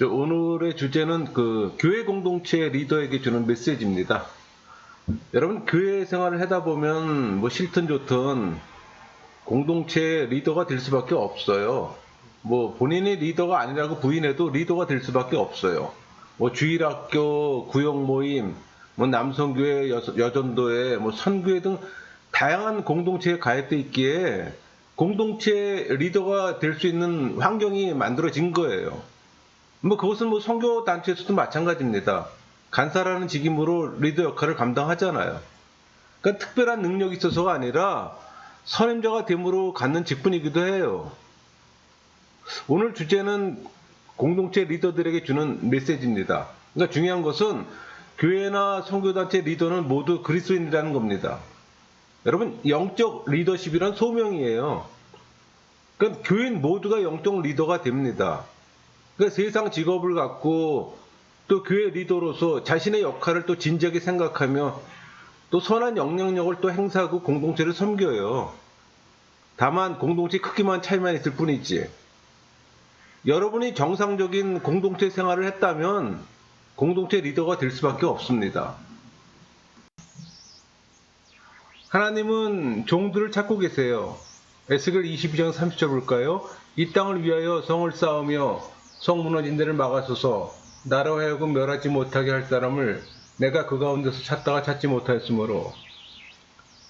오늘의 주제는 그 교회 공동체 리더에게 주는 메시지입니다. 여러분, 교회 생활을 하다 보면 뭐 싫든 좋든 공동체 리더가 될 수밖에 없어요. 뭐 본인이 리더가 아니라고 부인해도 리더가 될 수밖에 없어요. 뭐 주일학교, 구역 모임, 뭐 남성교회, 여전도회, 뭐 선교회 등 다양한 공동체에 가입돼 있기에 공동체 리더가 될 수 있는 환경이 만들어진 거예요. 뭐 그것은 뭐 선교 단체에서도 마찬가지입니다. 간사라는 직임으로 리더 역할을 감당하잖아요. 그러니까 특별한 능력이 있어서가 아니라 선임자가 됨으로 갖는 직분이기도 해요. 오늘 주제는 공동체 리더들에게 주는 메시지입니다. 그러니까 중요한 것은 교회나 선교단체 리더는 모두 그리스도인이라는 겁니다. 여러분, 영적 리더십이란 소명이에요. 그러니까 교인 모두가 영적 리더가 됩니다. 그러니까 세상 직업을 갖고 또 교회 리더로서 자신의 역할을 또 진지하게 생각하며 또 선한 영향력을 또 행사하고 공동체를 섬겨요. 다만 공동체 크기만 차이만 있을 뿐이지. 여러분이 정상적인 공동체 생활을 했다면 공동체 리더가 될 수밖에 없습니다. 하나님은 종들을 찾고 계세요. 에스겔 22장 30절 볼까요? 이 땅을 위하여 성을 쌓으며 성 무너진 데를 막아서서 나로 하여금 멸하지 못하게 할 사람을 내가 그 가운데서 찾다가 찾지 못하였으므로.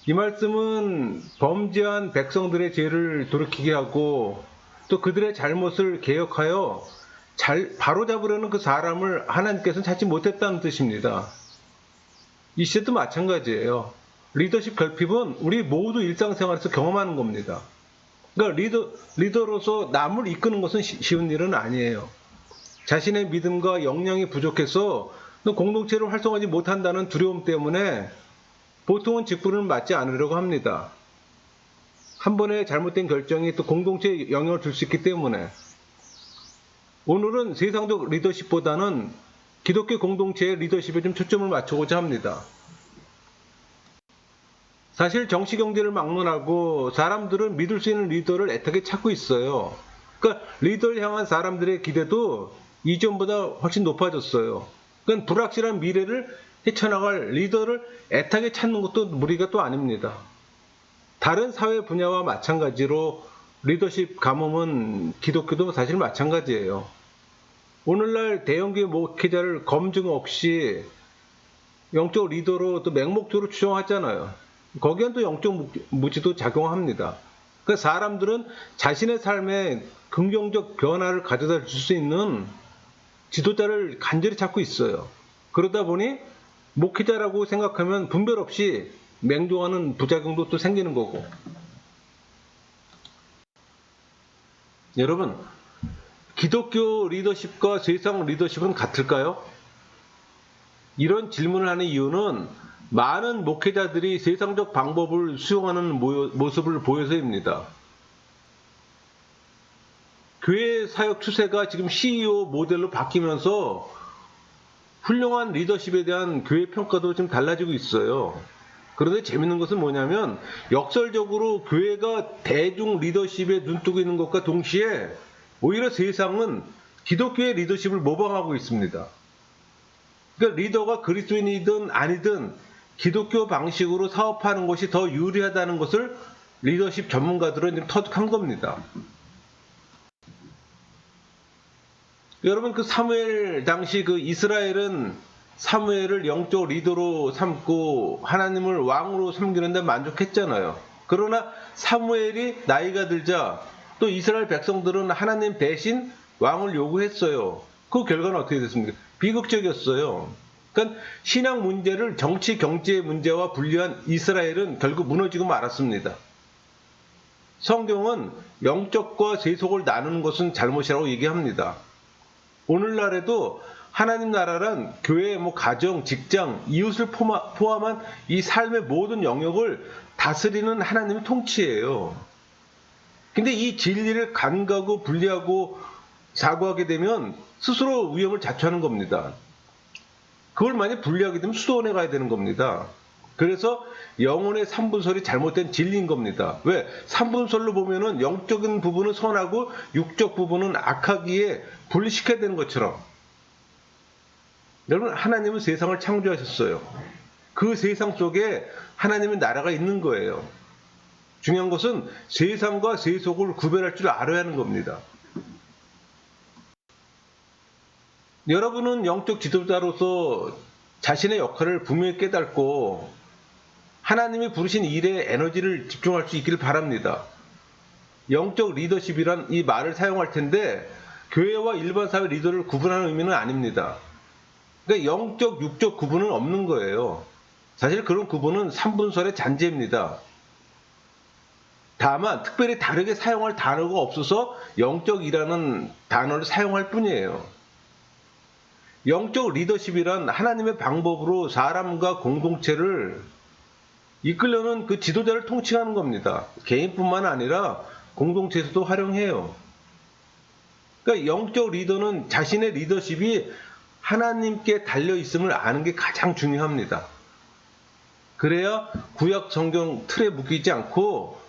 이 말씀은 범죄한 백성들의 죄를 돌이키게 하고 또 그들의 잘못을 개혁하여 바로잡으려는 그 사람을 하나님께서는 찾지 못했다는 뜻입니다. 이 시대도 마찬가지예요. 리더십 결핍은 우리 모두 일상생활에서 경험하는 겁니다. 그러니까 리더로서 남을 이끄는 것은 쉬운 일은 아니에요. 자신의 믿음과 역량이 부족해서 공동체를 활성화하지 못한다는 두려움 때문에 보통은 직분을 맡지 않으려고 합니다. 한 번의 잘못된 결정이 또 공동체에 영향을 줄 수 있기 때문에 오늘은 세상적 리더십보다는 기독교 공동체의 리더십에 좀 초점을 맞추고자 합니다. 사실 정치경제를 막론하고 사람들은 믿을 수 있는 리더를 애타게 찾고 있어요. 그러니까 리더를 향한 사람들의 기대도 이전보다 훨씬 높아졌어요. 그러니까 불확실한 미래를 헤쳐나갈 리더를 애타게 찾는 것도 무리가 또 아닙니다. 다른 사회 분야와 마찬가지로 리더십 가뭄은 기독교도 사실 마찬가지예요. 오늘날 대형교회 목회자를 검증 없이 영적 리더로 또 맹목적으로 추정하잖아요. 거기엔 또 영적 무지도 작용합니다. 그러니까 사람들은 자신의 삶에 긍정적 변화를 가져다 줄 수 있는 지도자를 간절히 찾고 있어요. 그러다 보니 목회자라고 생각하면 분별 없이 맹종하는 부작용도 또 생기는 거고. 여러분, 기독교 리더십과 세상 리더십은 같을까요? 이런 질문을 하는 이유는 많은 목회자들이 세상적 방법을 수용하는 모습을 보여서입니다. 교회 사역 추세가 지금 CEO 모델로 바뀌면서 훌륭한 리더십에 대한 교회 평가도 좀 달라지고 있어요. 그런데 재밌는 것은 뭐냐면 역설적으로 교회가 대중 리더십에 눈뜨고 있는 것과 동시에 오히려 세상은 기독교의 리더십을 모방하고 있습니다. 그러니까 리더가 그리스도인이든 아니든 기독교 방식으로 사업하는 것이 더 유리하다는 것을 리더십 전문가들은 터득한 겁니다. 여러분, 그 사무엘 당시 그 이스라엘은 사무엘을 영적 리더로 삼고 하나님을 왕으로 섬기는 데 만족했잖아요. 그러나 사무엘이 나이가 들자 또 이스라엘 백성들은 하나님 대신 왕을 요구했어요. 그 결과는 어떻게 됐습니까? 비극적이었어요. 그러니까 신앙 문제를 정치 경제 문제와 분리한 이스라엘은 결국 무너지고 말았습니다. 성경은 영적과 세속을 나누는 것은 잘못이라고 얘기합니다. 오늘날에도 하나님 나라란 교회, 가정, 직장, 이웃을 포함한 이 삶의 모든 영역을 다스리는 하나님의 통치예요. 근데 이 진리를 간과하고 분리하고 사고하게 되면 스스로 위험을 자초하는 겁니다. 그걸 만약 분리하게 되면 수도원에 가야 되는 겁니다. 그래서 영혼의 삼분설이 잘못된 진리인 겁니다. 왜? 삼분설로 보면은 영적인 부분은 선하고 육적 부분은 악하기에 분리시켜야 되는 것처럼. 여러분, 하나님은 세상을 창조하셨어요. 그 세상 속에 하나님의 나라가 있는 거예요. 중요한 것은 세상과 세속을 구별할 줄 알아야 하는 겁니다. 여러분은 영적 지도자로서 자신의 역할을 분명히 깨닫고 하나님이 부르신 일에 에너지를 집중할 수 있기를 바랍니다. 영적 리더십이란 이 말을 사용할 텐데 교회와 일반 사회 리더를 구분하는 의미는 아닙니다. 그러니까 영적, 육적 구분은 없는 거예요. 사실 그런 구분은 삼분설의 잔재입니다. 다만 특별히 다르게 사용할 단어가 없어서 영적이라는 단어를 사용할 뿐이에요. 영적 리더십이란 하나님의 방법으로 사람과 공동체를 이끌려는 그 지도자를 통칭하는 겁니다. 개인뿐만 아니라 공동체에서도 활용해요. 그러니까 영적 리더는 자신의 리더십이 하나님께 달려있음을 아는 게 가장 중요합니다. 그래야 구약 성경 틀에 묶이지 않고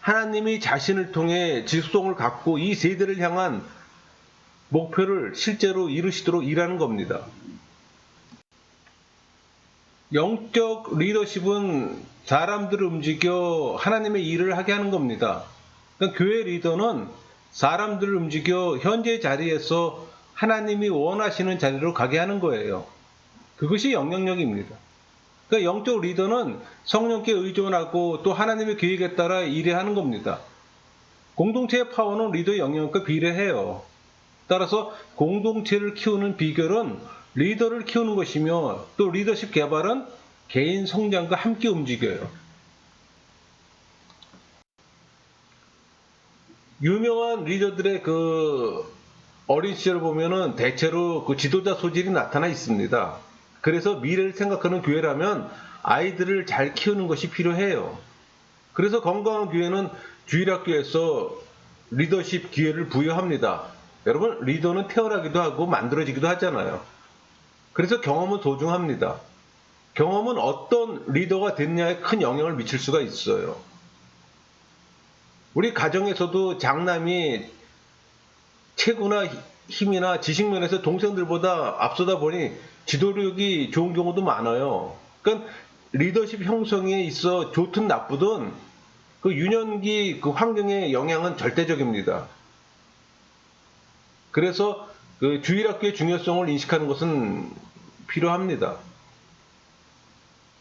하나님이 자신을 통해 지속성을 갖고 이 세대를 향한 목표를 실제로 이루시도록 일하는 겁니다. 영적 리더십은 사람들을 움직여 하나님의 일을 하게 하는 겁니다. 그러니까 교회 리더는 사람들을 움직여 현재 자리에서 하나님이 원하시는 자리로 가게 하는 거예요. 그것이 영향력입니다. 그러니까 영적 리더는 성령께 의존하고 또 하나님의 계획에 따라 일하는 겁니다. 공동체의 파워는 리더의 영향력과 비례해요. 따라서 공동체를 키우는 비결은 리더를 키우는 것이며 또 리더십 개발은 개인 성장과 함께 움직여요. 유명한 리더들의 그 어린 시절을 보면은 대체로 그 지도자 소질이 나타나 있습니다. 그래서 미래를 생각하는 교회라면 아이들을 잘 키우는 것이 필요해요. 그래서 건강한 교회는 주일학교에서 리더십 기회를 부여합니다. 여러분, 리더는 태어나기도 하고 만들어지기도 하잖아요. 그래서 경험은 소중합니다. 경험은 어떤 리더가 됐냐에 큰 영향을 미칠 수가 있어요. 우리 가정에서도 장남이 체구나 힘이나 지식면에서 동생들보다 앞서다 보니 지도력이 좋은 경우도 많아요. 그러니까 리더십 형성에 있어 좋든 나쁘든 그 유년기 그 환경의 영향은 절대적입니다. 그래서 그 주일학교의 중요성을 인식하는 것은 필요합니다.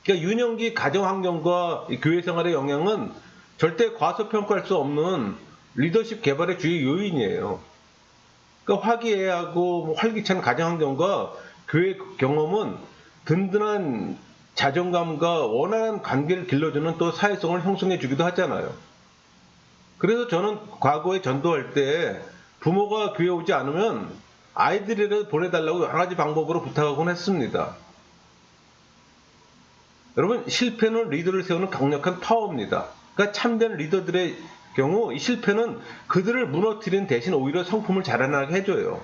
그러니까 유년기 가정 환경과 교회 생활의 영향은 절대 과소평가할 수 없는 리더십 개발의 주요 요인이에요. 그러니까 화기애애하고 활기찬 가정 환경과 교회 경험은 든든한 자존감과 원활한 관계를 길러주는 또 사회성을 형성해 주기도 하잖아요. 그래서 저는 과거에 전도할 때 부모가 교회 오지 않으면 아이들이라도 보내달라고 여러 가지 방법으로 부탁하곤 했습니다. 여러분, 실패는 리더를 세우는 강력한 파워입니다. 그러니까 참된 리더들의 경우 이 실패는 그들을 무너뜨리는 대신 오히려 성품을 자라나게 해줘요.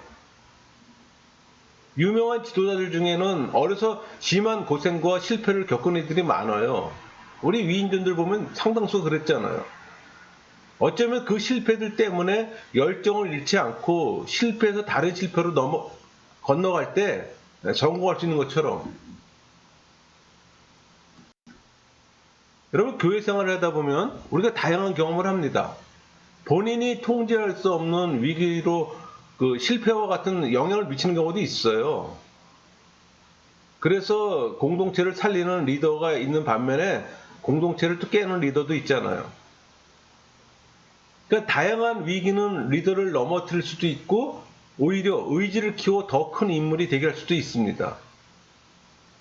유명한 지도자들 중에는 어려서 심한 고생과 실패를 겪은 애들이 많아요. 우리 위인전들 보면 상당수 그랬잖아요. 어쩌면 그 실패들 때문에 열정을 잃지 않고 실패에서 다른 실패로 건너갈 때 성공할 수 있는 것처럼. 여러분, 교회 생활을 하다 보면 우리가 다양한 경험을 합니다. 본인이 통제할 수 없는 위기로 그 실패와 같은 영향을 미치는 경우도 있어요. 그래서 공동체를 살리는 리더가 있는 반면에 공동체를 또 깨는 리더도 있잖아요. 그러니까 다양한 위기는 리더를 넘어뜨릴 수도 있고 오히려 의지를 키워 더 큰 인물이 되게 할 수도 있습니다.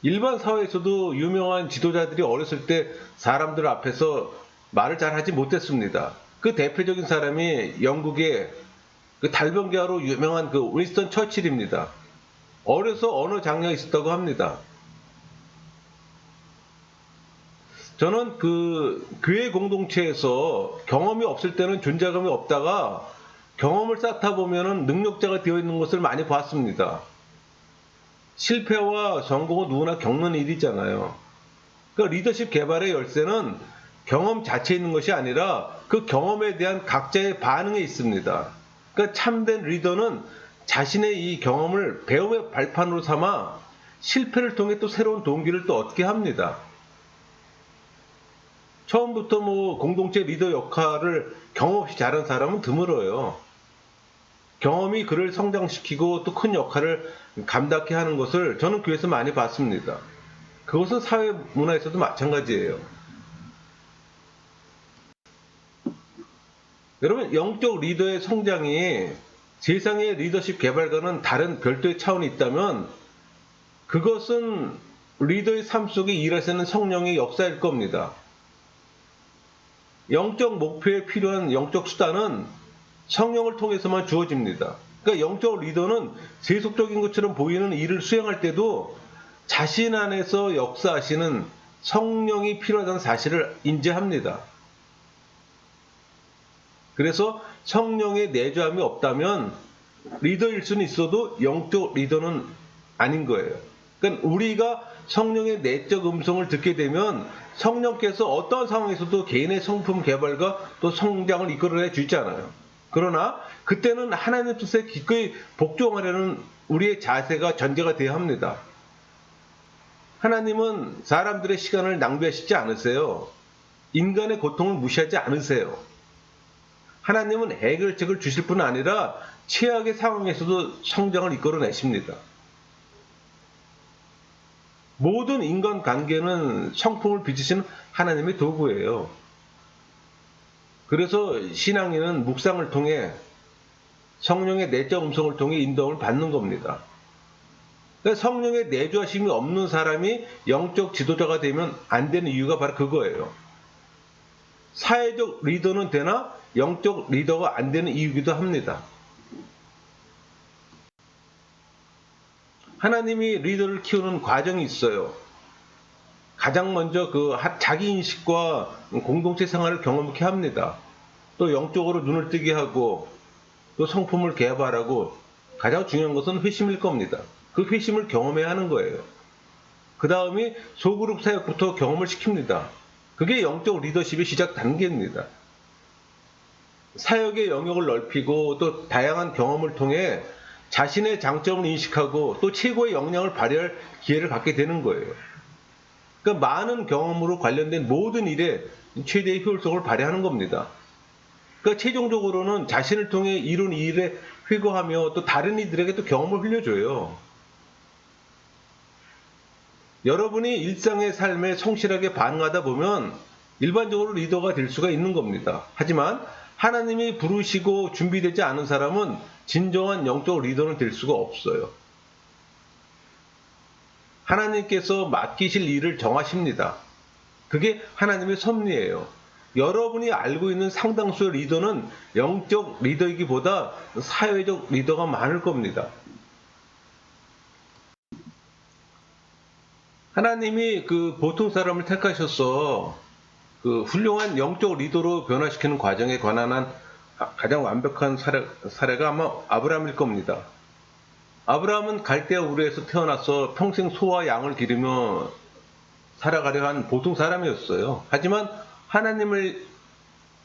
일반 사회에서도 유명한 지도자들이 어렸을 때 사람들 앞에서 말을 잘 하지 못했습니다. 그 대표적인 사람이 영국의 그 달변가로 유명한 그 윈스턴 처칠입니다. 어려서 언어 장애가 있었다고 합니다. 저는 그 교회 공동체에서 경험이 없을 때는 존재감이 없다가 경험을 쌓다 보면은 능력자가 되어 있는 것을 많이 봤습니다. 실패와 성공은 누구나 겪는 일이잖아요. 그러니까 리더십 개발의 열쇠는 경험 자체에 있는 것이 아니라 그 경험에 대한 각자의 반응에 있습니다. 그러니까 참된 리더는 자신의 이 경험을 배움의 발판으로 삼아 실패를 통해 또 새로운 동기를 또 얻게 합니다. 처음부터 공동체 리더 역할을 경험 없이 잘한 사람은 드물어요. 경험이 그를 성장시키고 또 큰 역할을 감당케 하는 것을 저는 교회에서 많이 봤습니다. 그것은 사회 문화에서도 마찬가지예요. 여러분, 영적 리더의 성장이 세상의 리더십 개발과는 다른 별도의 차원이 있다면 그것은 리더의 삶 속에 일하시는 성령의 역사일 겁니다. 영적 목표에 필요한 영적 수단은 성령을 통해서만 주어집니다. 그러니까 영적 리더는 세속적인 것처럼 보이는 일을 수행할 때도 자신 안에서 역사하시는 성령이 필요하다는 사실을 인지합니다. 그래서 성령의 내주함이 없다면 리더일 수는 있어도 영적 리더는 아닌 거예요. 그러니까 우리가 성령의 내적 음성을 듣게 되면 성령께서 어떤 상황에서도 개인의 성품 개발과 또 성장을 이끌어내 주잖아요. 그러나 그때는 하나님의 뜻에 기꺼이 복종하려는 우리의 자세가 전제가 되어야 합니다. 하나님은 사람들의 시간을 낭비하시지 않으세요. 인간의 고통을 무시하지 않으세요. 하나님은 해결책을 주실 뿐 아니라 최악의 상황에서도 성장을 이끌어내십니다. 모든 인간관계는 성품을 빚으시는 하나님의 도구예요. 그래서 신앙인은 묵상을 통해 성령의 내적 음성을 통해 인도를 받는 겁니다. 그러니까 성령의 내주하심이 없는 사람이 영적 지도자가 되면 안 되는 이유가 바로 그거예요. 사회적 리더는 되나 영적 리더가 안 되는 이유이기도 합니다. 하나님이 리더를 키우는 과정이 있어요. 가장 먼저 자기 인식과 공동체 생활을 경험케 합니다. 또 영적으로 눈을 뜨게 하고 또 성품을 개발하고 가장 중요한 것은 회심일 겁니다. 그 회심을 경험해야 하는 거예요. 그 다음이 소그룹 사역부터 경험을 시킵니다. 그게 영적 리더십의 시작 단계입니다. 사역의 영역을 넓히고 또 다양한 경험을 통해 자신의 장점을 인식하고 또 최고의 역량을 발휘할 기회를 갖게 되는 거예요. 그러니까 많은 경험으로 관련된 모든 일에 최대의 효율성을 발휘하는 겁니다. 그러니까 최종적으로는 자신을 통해 이룬 일에 회고하며 또 다른 이들에게 또 경험을 흘려줘요. 여러분이 일상의 삶에 성실하게 반응하다 보면 일반적으로 리더가 될 수가 있는 겁니다. 하지만 하나님이 부르시고 준비되지 않은 사람은 진정한 영적 리더는 될 수가 없어요. 하나님께서 맡기실 일을 정하십니다. 그게 하나님의 섭리예요. 여러분이 알고 있는 상당수의 리더는 영적 리더이기보다 사회적 리더가 많을 겁니다. 하나님이 보통 사람을 택하셔서 훌륭한 영적 리더로 변화시키는 과정에 관한 가장 완벽한 사례가 아마 아브라함일 겁니다. 아브라함은 갈대아 우르에서 태어나서 평생 소와 양을 기르며 살아가려 한 보통 사람이었어요. 하지만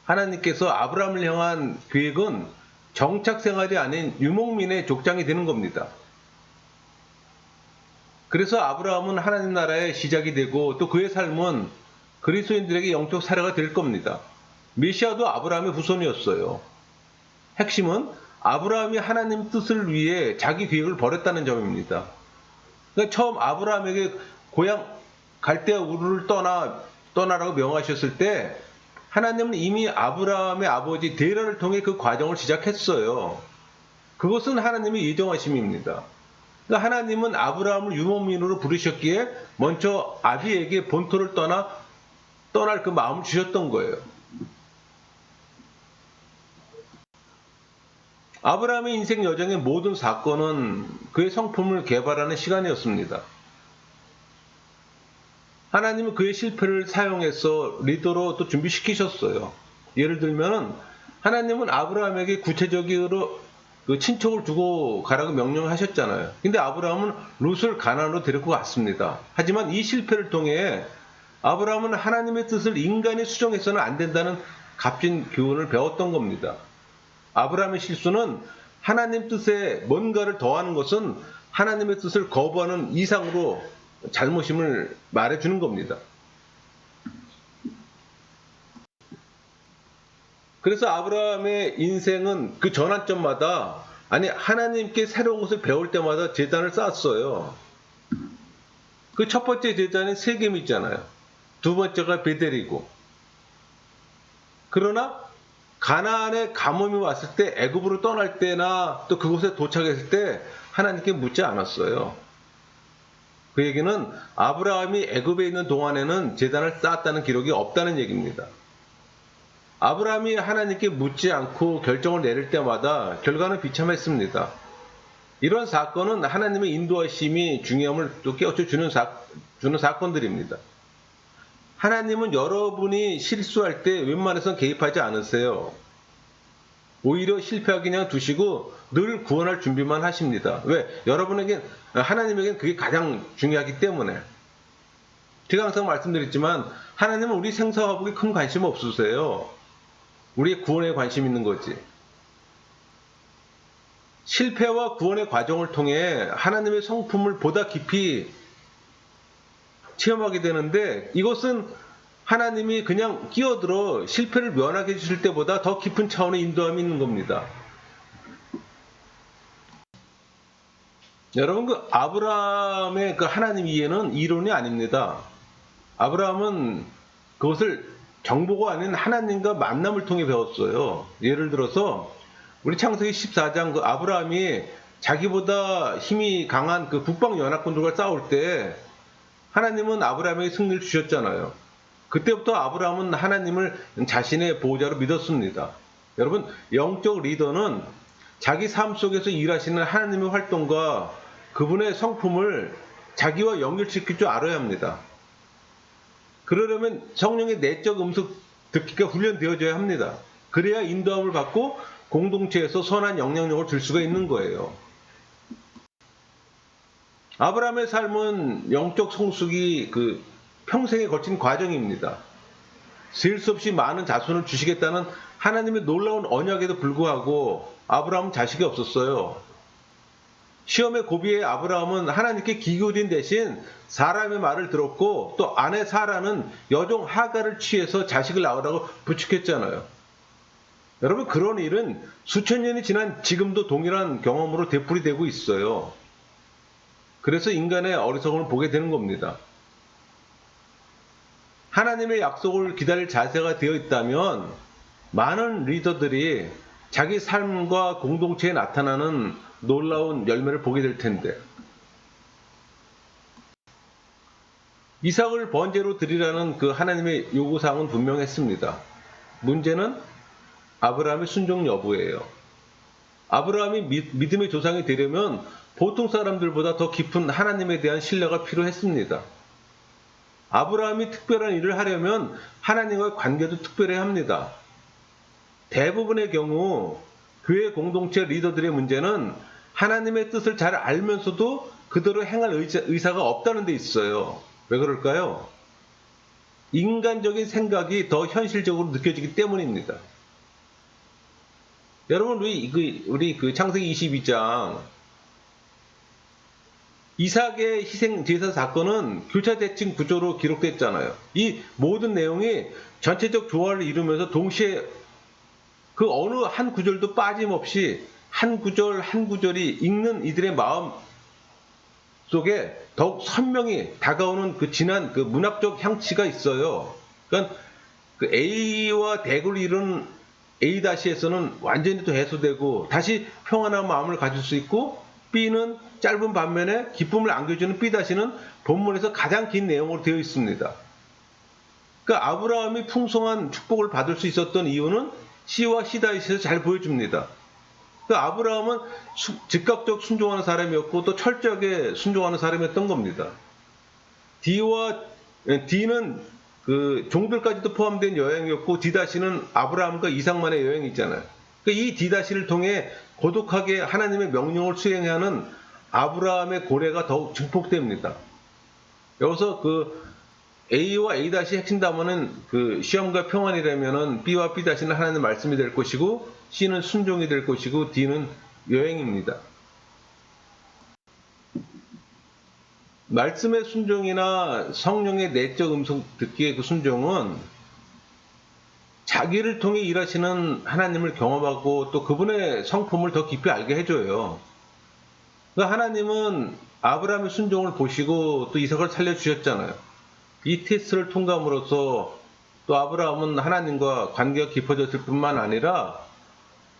하나님께서 아브라함을 향한 계획은 정착 생활이 아닌 유목민의 족장이 되는 겁니다. 그래서 아브라함은 하나님 나라의 시작이 되고 또 그의 삶은 그리스도인들에게 영적 사례가 될 겁니다. 메시아도 아브라함의 후손이었어요. 핵심은 아브라함이 하나님 뜻을 위해 자기 계획을 버렸다는 점입니다. 그러니까 처음 아브라함에게 고향 갈대아 우르를 떠나라고 명하셨을 때 하나님은 이미 아브라함의 아버지 데라를 통해 그 과정을 시작했어요. 그것은 하나님의 예정하심입니다. 그러니까 하나님은 아브라함을 유목민으로 부르셨기에 먼저 아비에게 본토를 떠날 그 마음을 주셨던 거예요. 아브라함의 인생 여정의 모든 사건은 그의 성품을 개발하는 시간이었습니다. 하나님은 그의 실패를 사용해서 리더로 또 준비시키셨어요. 예를 들면 하나님은 아브라함에게 구체적으로 친척을 두고 가라고 명령을 하셨잖아요. 근데 아브라함은 롯을 가나안으로 데리고 갔습니다. 하지만 이 실패를 통해 아브라함은 하나님의 뜻을 인간이 수정해서는 안 된다는 값진 교훈을 배웠던 겁니다. 아브라함의 실수는 하나님 뜻에 뭔가를 더하는 것은 하나님의 뜻을 거부하는 이상으로 잘못임을 말해주는 겁니다. 그래서 아브라함의 인생은 그 전환점마다 하나님께 새로운 것을 배울 때마다 제단을 쌓았어요. 그 첫 번째 제단은 세겜이 있잖아요. 두 번째가 베델이고. 그러나 가나안에 가뭄이 왔을 때 애굽으로 떠날 때나 또 그곳에 도착했을 때 하나님께 묻지 않았어요. 그 얘기는 아브라함이 애굽에 있는 동안에는 제단을 쌓았다는 기록이 없다는 얘기입니다. 아브라함이 하나님께 묻지 않고 결정을 내릴 때마다 결과는 비참했습니다. 이런 사건은 하나님의 인도하심이 중요함을 또 깨우쳐 주는 사건들입니다. 하나님은 여러분이 실수할 때 웬만해선 개입하지 않으세요. 오히려 실패하기 그냥 두시고 늘 구원할 준비만 하십니다. 왜? 하나님에겐 그게 가장 중요하기 때문에. 제가 항상 말씀드렸지만 하나님은 우리 생사화복에 큰 관심 없으세요. 우리의 구원에 관심 있는 거지. 실패와 구원의 과정을 통해 하나님의 성품을 보다 깊이 체험하게 되는데 이것은 하나님이 그냥 끼어들어 실패를 면하게 해주실 때보다 더 깊은 차원의 인도함이 있는 겁니다. 여러분, 그 아브라함의 그 하나님 이해는 이론이 아닙니다. 아브라함은 그것을 정보가 아닌 하나님과 만남을 통해 배웠어요. 예를 들어서 우리 창세기 14장 그 아브라함이 자기보다 힘이 강한 그 북방 연합군들과 싸울 때 하나님은 아브라함에게 승리를 주셨잖아요. 그때부터 아브라함은 하나님을 자신의 보호자로 믿었습니다. 여러분, 영적 리더는 자기 삶 속에서 일하시는 하나님의 활동과 그분의 성품을 자기와 연결시킬 줄 알아야 합니다. 그러려면 성령의 내적 음성 듣기가 훈련되어져야 합니다. 그래야 인도함을 받고 공동체에서 선한 영향력을 줄 수가 있는 거예요. 아브라함의 삶은 영적 성숙이 그 평생에 걸친 과정입니다. 셀 수 없이 많은 자손을 주시겠다는 하나님의 놀라운 언약에도 불구하고 아브라함은 자식이 없었어요. 시험의 고비에 아브라함은 하나님께 기울인 대신 사람의 말을 들었고 또 아내 사라는 여종 하갈을 취해서 자식을 낳으라고 부축했잖아요. 여러분, 그런 일은 수천 년이 지난 지금도 동일한 경험으로 되풀이되고 있어요. 그래서 인간의 어리석음을 보게 되는 겁니다. 하나님의 약속을 기다릴 자세가 되어 있다면 많은 리더들이 자기 삶과 공동체에 나타나는 놀라운 열매를 보게 될 텐데, 이삭을 번제로 드리라는 그 하나님의 요구사항은 분명했습니다. 문제는 아브라함의 순종 여부예요. 아브라함이 믿음의 조상이 되려면 보통 사람들보다 더 깊은 하나님에 대한 신뢰가 필요했습니다. 아브라함이 특별한 일을 하려면 하나님과의 관계도 특별해야 합니다. 대부분의 경우 교회 공동체 리더들의 문제는 하나님의 뜻을 잘 알면서도 그대로 행할 의사가 없다는 데 있어요. 왜 그럴까요? 인간적인 생각이 더 현실적으로 느껴지기 때문입니다. 여러분, 우리 그 창세기 22장 이삭의 희생 제사 사건은 교차대칭 구조로 기록됐잖아요. 이 모든 내용이 전체적 조화를 이루면서 동시에 그 어느 한 구절도 빠짐없이 한 구절 한 구절이 읽는 이들의 마음 속에 더욱 선명히 다가오는 그 진한 그 문학적 향취가 있어요. 그러니까 그 A와 대구를 이루는 A-에서는 완전히 또 해소되고 다시 평안한 마음을 가질 수 있고, B는 짧은 반면에 기쁨을 안겨주는 B-는 본문에서 가장 긴 내용으로 되어 있습니다. 그러니까 아브라함이 풍성한 축복을 받을 수 있었던 이유는 C와 C-에서 잘 보여줍니다. 그러니까 아브라함은 즉각적 순종하는 사람이었고 또 철저하게 순종하는 사람이었던 겁니다. D는 그 종들까지도 포함된 여행이었고 D-는 아브라함과 이삭만의 여행이 있잖아요. 그러니까 이 D-를 통해 고독하게 하나님의 명령을 수행해야 하는 아브라함의 고뇌가 더욱 증폭됩니다. 여기서 그 A와 A' 핵심 단어는 그 시험과 평안이라면은 B와 B' 는 하나님의 말씀이 될 것이고 C는 순종이 될 것이고 D는 여행입니다. 말씀의 순종이나 성령의 내적 음성 듣기의 그 순종은 자기를 통해 일하시는 하나님을 경험하고 또 그분의 성품을 더 깊이 알게 해줘요. 그러니까 하나님은 아브라함의 순종을 보시고 또 이삭을 살려주셨잖아요. 이 테스트를 통과함으로써 또 아브라함은 하나님과 관계가 깊어졌을 뿐만 아니라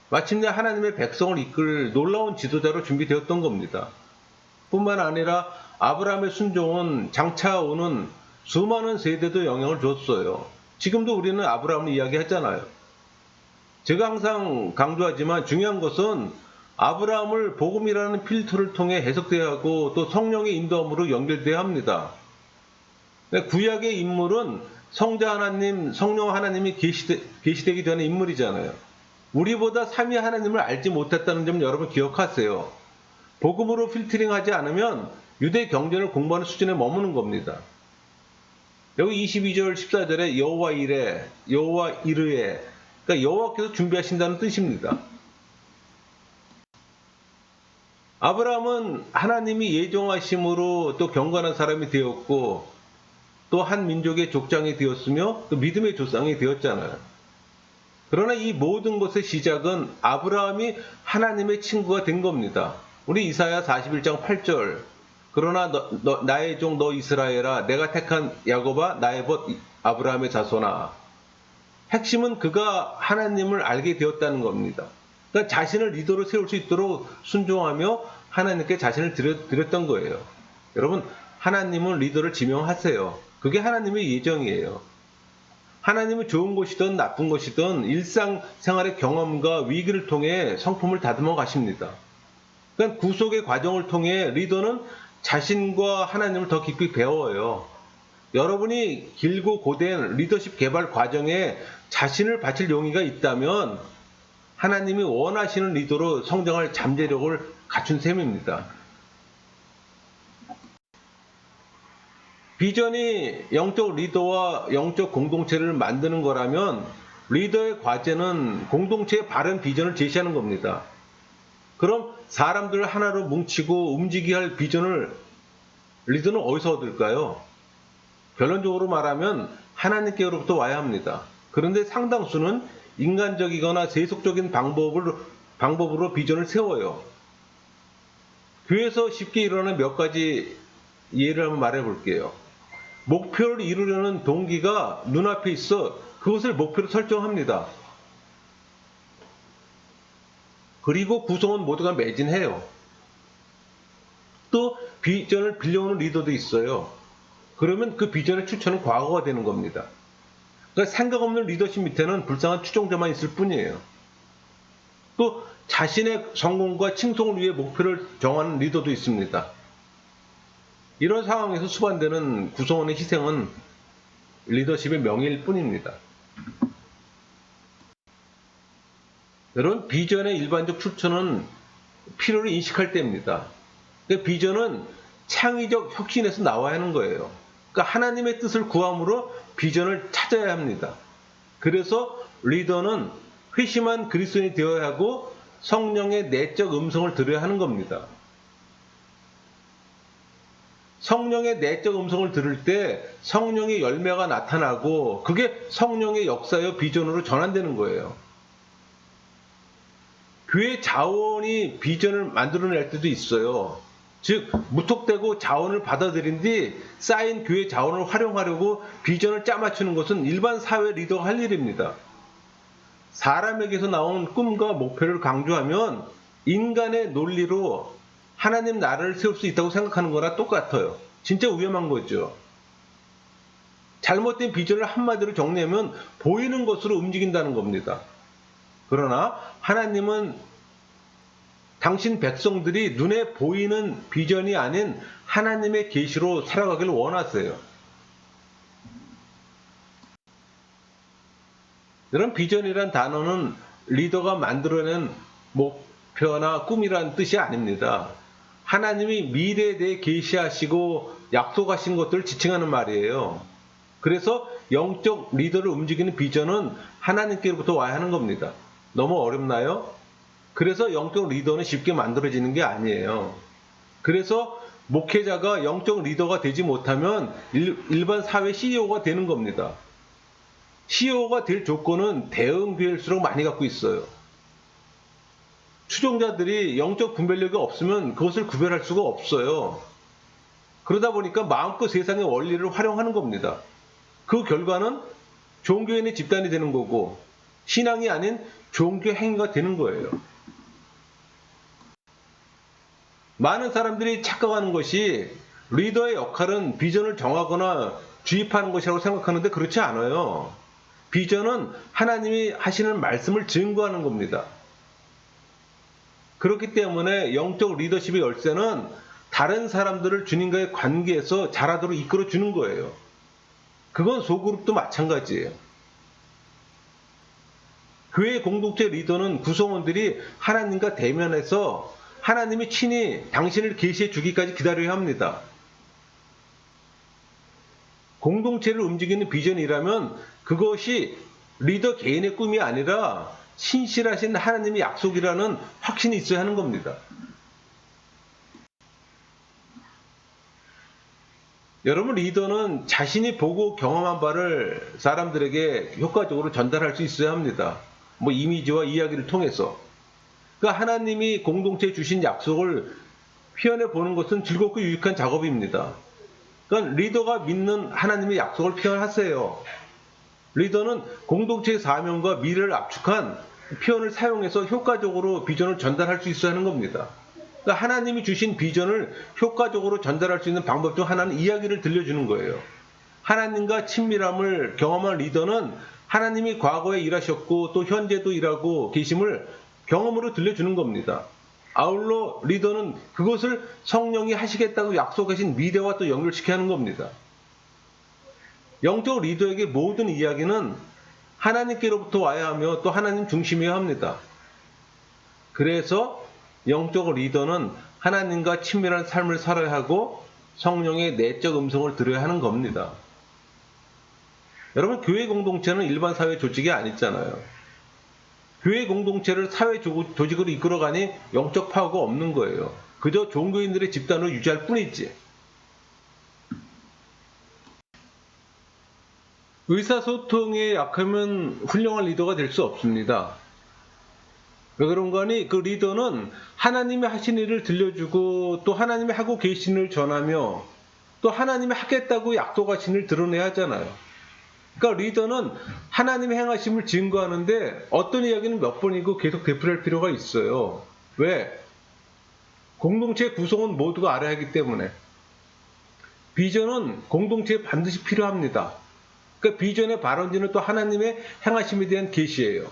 마침내 하나님의 백성을 이끌 놀라운 지도자로 준비되었던 겁니다. 뿐만 아니라 아브라함의 순종은 장차 오는 수많은 세대도 영향을 줬어요. 지금도 우리는 아브라함을 이야기하잖아요. 제가 항상 강조하지만 중요한 것은 아브라함을 복음이라는 필터를 통해 해석돼야 하고 또 성령의 인도함으로 연결돼야 합니다. 구약의 인물은 성자 하나님, 성령 하나님이 계시되기 전에 인물이잖아요. 우리보다 삼위 하나님을 알지 못했다는 점 여러분 기억하세요. 복음으로 필터링하지 않으면 유대 경전을 공부하는 수준에 머무는 겁니다. 여기 22절 14절에 여호와 이레, 여호와 이르에, 그러니까 여호와께서 준비하신다는 뜻입니다. 아브라함은 하나님이 예정하심으로 또 경건한 사람이 되었고 또 한 민족의 족장이 되었으며 또 믿음의 조상이 되었잖아요. 그러나 이 모든 것의 시작은 아브라함이 하나님의 친구가 된 겁니다. 우리 이사야 41장 8절 그러나 나의 종 너 이스라엘아 내가 택한 야곱아 나의 벗 아브라함의 자손아. 핵심은 그가 하나님을 알게 되었다는 겁니다. 그러니까 자신을 리더로 세울 수 있도록 순종하며 하나님께 자신을 드렸던 거예요. 여러분 하나님은 리더를 지명하세요. 그게 하나님의 예정이에요. 하나님은 좋은 것이든 나쁜 것이든 일상생활의 경험과 위기를 통해 성품을 다듬어 가십니다. 그러니까 구속의 과정을 통해 리더는 자신과 하나님을 더 깊이 배워요. 여러분이 길고 고된 리더십 개발 과정에 자신을 바칠 용의가 있다면 하나님이 원하시는 리더로 성장할 잠재력을 갖춘 셈입니다. 비전이 영적 리더와 영적 공동체를 만드는 거라면 리더의 과제는 공동체의 바른 비전을 제시하는 겁니다. 그럼 사람들을 하나로 뭉치고 움직이게 할 비전을 리더는 어디서 얻을까요? 결론적으로 말하면 하나님께로부터 와야 합니다. 그런데 상당수는 인간적이거나 세속적인 방법으로 비전을 세워요. 교회에서 쉽게 일어나는 몇 가지 예를 한번 말해 볼게요. 목표를 이루려는 동기가 눈앞에 있어 그것을 목표로 설정합니다. 그리고 구성원 모두가 매진해요. 또 비전을 빌려오는 리더도 있어요. 그러면 그 비전의 추천은 과거가 되는 겁니다. 그러니까 생각 없는 리더십 밑에는 불쌍한 추종자만 있을 뿐이에요. 또 자신의 성공과 칭송을 위해 목표를 정하는 리더도 있습니다. 이런 상황에서 수반되는 구성원의 희생은 리더십의 명예일 뿐입니다. 여러분, 비전의 일반적 추천은 필요를 인식할 때입니다. 비전은 창의적 혁신에서 나와야 하는 거예요. 그러니까 하나님의 뜻을 구함으로 비전을 찾아야 합니다. 그래서 리더는 회심한 그리스도인이 되어야 하고 성령의 내적 음성을 들어야 하는 겁니다. 성령의 내적 음성을 들을 때 성령의 열매가 나타나고 그게 성령의 역사여 비전으로 전환되는 거예요. 교회 자원이 비전을 만들어낼 때도 있어요. 즉 무턱대고 자원을 받아들인 뒤 쌓인 교회 자원을 활용하려고 비전을 짜맞추는 것은 일반 사회 리더가 할 일입니다. 사람에게서 나온 꿈과 목표를 강조하면 인간의 논리로 하나님 나라를 세울 수 있다고 생각하는 거나 똑같아요. 진짜 위험한 거죠. 잘못된 비전을 한마디로 정리하면 보이는 것으로 움직인다는 겁니다. 그러나 하나님은 당신 백성들이 눈에 보이는 비전이 아닌 하나님의 계시로 살아가기를 원하세요. 이런 비전이란 단어는 리더가 만들어낸 목표나 꿈이라는 뜻이 아닙니다. 하나님이 미래에 대해 계시하시고 약속하신 것들을 지칭하는 말이에요. 그래서 영적 리더를 움직이는 비전은 하나님께로부터 와야 하는 겁니다. 너무 어렵나요? 그래서 영적 리더는 쉽게 만들어지는 게 아니에요. 그래서 목회자가 영적 리더가 되지 못하면 일반 사회 CEO가 되는 겁니다. CEO가 될 조건은 대형교회일수록 많이 갖고 있어요. 추종자들이 영적 분별력이 없으면 그것을 구별할 수가 없어요. 그러다 보니까 마음껏 세상의 원리를 활용하는 겁니다. 그 결과는 종교인의 집단이 되는 거고 신앙이 아닌 종교 행위가 되는 거예요. 많은 사람들이 착각하는 것이 리더의 역할은 비전을 정하거나 주입하는 것이라고 생각하는데 그렇지 않아요. 비전은 하나님이 하시는 말씀을 증거하는 겁니다. 그렇기 때문에 영적 리더십의 열쇠는 다른 사람들을 주님과의 관계에서 자라도록 이끌어 주는 거예요. 그건 소그룹도 마찬가지예요. 교회 공동체 리더는 구성원들이 하나님과 대면해서 하나님이 친히 당신을 계시해 주기까지 기다려야 합니다. 공동체를 움직이는 비전이라면 그것이 리더 개인의 꿈이 아니라 신실하신 하나님의 약속이라는 확신이 있어야 하는 겁니다. 여러분, 리더는 자신이 보고 경험한 바를 사람들에게 효과적으로 전달할 수 있어야 합니다. 이미지와 이야기를 통해서. 그러니까 하나님이 공동체에 주신 약속을 표현해 보는 것은 즐겁고 유익한 작업입니다. 그러니까 리더가 믿는 하나님의 약속을 표현하세요. 리더는 공동체의 사명과 미래를 압축한 표현을 사용해서 효과적으로 비전을 전달할 수 있어야 하는 겁니다. 그러니까 하나님이 주신 비전을 효과적으로 전달할 수 있는 방법 중 하나는 이야기를 들려주는 거예요. 하나님과 친밀함을 경험한 리더는 하나님이 과거에 일하셨고 또 현재도 일하고 계심을 경험으로 들려주는 겁니다. 아울러 리더는 그것을 성령이 하시겠다고 약속하신 미래와 또 연결시켜야 하는 겁니다. 영적 리더에게 모든 이야기는 하나님께로부터 와야 하며 또 하나님 중심이어야 합니다. 그래서 영적 리더는 하나님과 친밀한 삶을 살아야 하고 성령의 내적 음성을 들어야 하는 겁니다. 여러분, 교회 공동체는 일반 사회 조직이 아니잖아요. 교회 공동체를 사회 조직으로 이끌어가니 영적 파워가 없는 거예요. 그저 종교인들의 집단으로 유지할 뿐이지. 의사소통에 약하면 훌륭한 리더가 될 수 없습니다. 왜 그런가 하니 그 리더는 하나님이 하신 일을 들려주고 또 하나님이 하고 계신 일을 전하며 또 하나님이 하겠다고 약속하신 일을 드러내야 하잖아요. 그러니까 리더는 하나님의 행하심을 증거하는데 어떤 이야기는 몇 번이고 계속 되풀이할 필요가 있어요. 왜? 공동체의 구성원 모두가 알아야 하기 때문에. 비전은 공동체에 반드시 필요합니다. 그러니까 비전의 발원지는 또 하나님의 행하심에 대한 계시예요.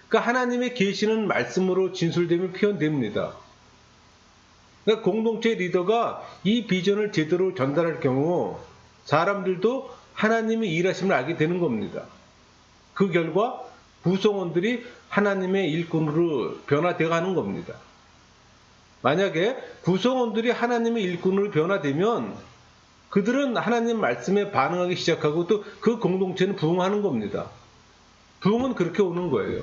그러니까 하나님의 계시는 말씀으로 진술되면 표현됩니다. 그러니까 공동체 리더가 이 비전을 제대로 전달할 경우 사람들도 하나님의 일하심을 알게 되는 겁니다. 그 결과 구성원들이 하나님의 일꾼으로 변화되어 가는 겁니다. 만약에 구성원들이 하나님의 일꾼으로 변화되면 그들은 하나님 말씀에 반응하기 시작하고 또 그 공동체는 부흥하는 겁니다. 부흥은 그렇게 오는 거예요.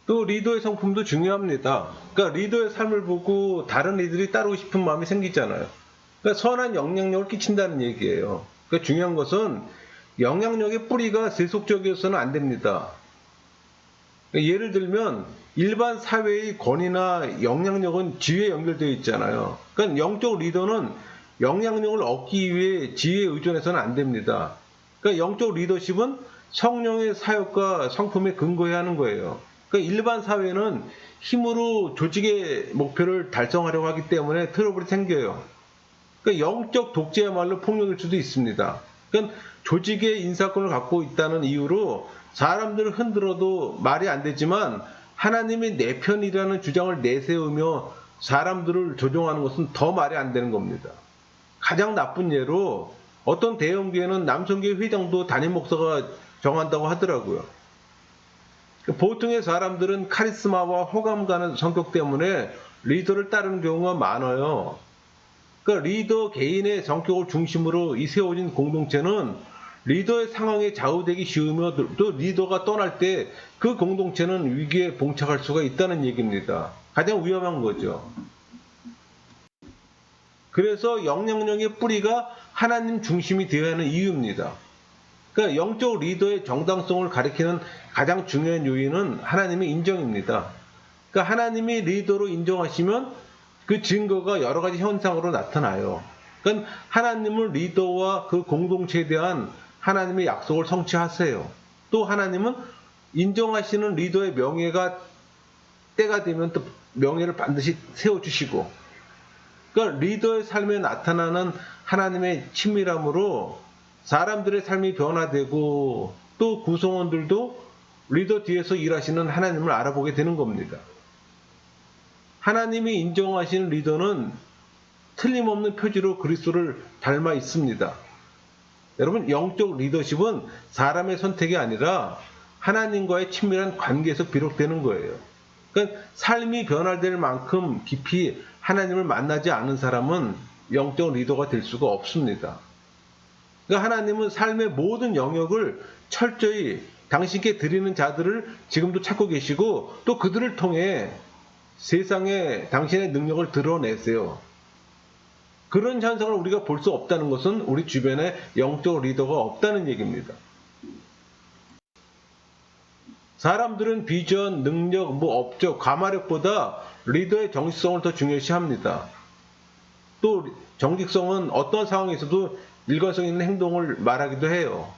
또 리더의 성품도 중요합니다. 그러니까 리더의 삶을 보고 다른 이들이 따르고 싶은 마음이 생기잖아요. 그러니까 선한 영향력을 끼친다는 얘기예요. 그러니까 중요한 것은 영향력의 뿌리가 세속적이어서는 안 됩니다. 그러니까 예를 들면 일반 사회의 권위나 영향력은 지위에 연결되어 있잖아요. 그러니까 영적 리더는 영향력을 얻기 위해 지위에 의존해서는 안 됩니다. 그러니까 영적 리더십은 성령의 사역과 성품에 근거해야 하는 거예요. 그러니까 일반 사회는 힘으로 조직의 목표를 달성하려고 하기 때문에 트러블이 생겨요. 그러니까 영적 독재야말로 폭력일 수도 있습니다. 그러니까 조직의 인사권을 갖고 있다는 이유로 사람들을 흔들어도 말이 안 되지만 하나님이 내 편이라는 주장을 내세우며 사람들을 조종하는 것은 더 말이 안 되는 겁니다. 가장 나쁜 예로 어떤 대형교회는 남성교회 회장도 담임 목사가 정한다고 하더라고요. 보통의 사람들은 카리스마와 호감 가는 성격 때문에 리더를 따르는 경우가 많아요. 그러니까 리더 개인의 성격을 중심으로 이 세워진 공동체는 리더의 상황에 좌우되기 쉬우며 또 리더가 떠날 때 그 공동체는 위기에 봉착할 수가 있다는 얘기입니다. 가장 위험한 거죠. 그래서 영향력의 뿌리가 하나님 중심이 되어야 하는 이유입니다. 그러니까 영적 리더의 정당성을 가리키는 가장 중요한 요인은 하나님의 인정입니다. 그러니까 하나님이 리더로 인정하시면 그 증거가 여러 가지 현상으로 나타나요. 그러니까 하나님은 리더와 그 공동체에 대한 하나님의 약속을 성취하세요. 또 하나님은 인정하시는 리더의 명예가 때가 되면 또 명예를 반드시 세워주시고, 그러니까 리더의 삶에 나타나는 하나님의 친밀함으로 사람들의 삶이 변화되고 또 구성원들도 리더 뒤에서 일하시는 하나님을 알아보게 되는 겁니다. 하나님이 인정하시는 리더는 틀림없는 표지로 그리스도를 닮아 있습니다. 여러분, 영적 리더십은 사람의 선택이 아니라 하나님과의 친밀한 관계에서 비롯되는 거예요. 그러니까 삶이 변화될 만큼 깊이 하나님을 만나지 않은 사람은 영적 리더가 될 수가 없습니다. 그러니까 하나님은 삶의 모든 영역을 철저히 당신께 드리는 자들을 지금도 찾고 계시고 또 그들을 통해 세상에 당신의 능력을 드러내세요. 그런 현상을 우리가 볼 수 없다는 것은 우리 주변에 영적 리더가 없다는 얘기입니다. 사람들은 비전, 능력, 업적, 가마력보다 리더의 정직성을 더 중요시합니다. 또 정직성은 어떤 상황에서도 일관성 있는 행동을 말하기도 해요.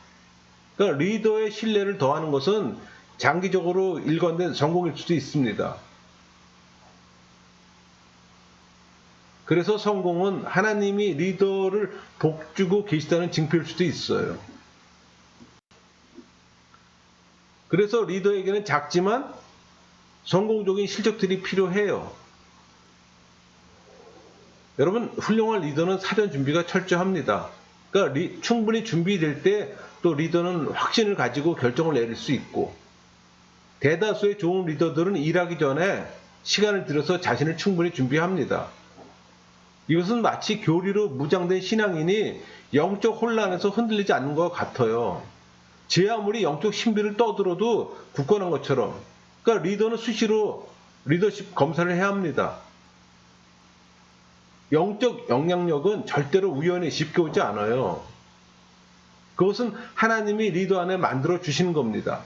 그러니까 리더의 신뢰를 더하는 것은 장기적으로 일관된 성공일 수도 있습니다. 그래서 성공은 하나님이 리더를 복주고 계시다는 징표일 수도 있어요. 그래서 리더에게는 작지만 성공적인 실적들이 필요해요. 여러분, 훌륭한 리더는 사전 준비가 철저합니다. 그러니까 충분히 준비될 때 또 리더는 확신을 가지고 결정을 내릴 수 있고, 대다수의 좋은 리더들은 일하기 전에 시간을 들여서 자신을 충분히 준비합니다. 이것은 마치 교리로 무장된 신앙인이 영적 혼란에서 흔들리지 않는 것 같아요. 제 아무리 영적 신비를 떠들어도 굳건한 것처럼. 그러니까 리더는 수시로 리더십 검사를 해야 합니다. 영적 영향력은 절대로 우연히 쉽게 오지 않아요. 그것은 하나님이 리더 안에 만들어 주시는 겁니다.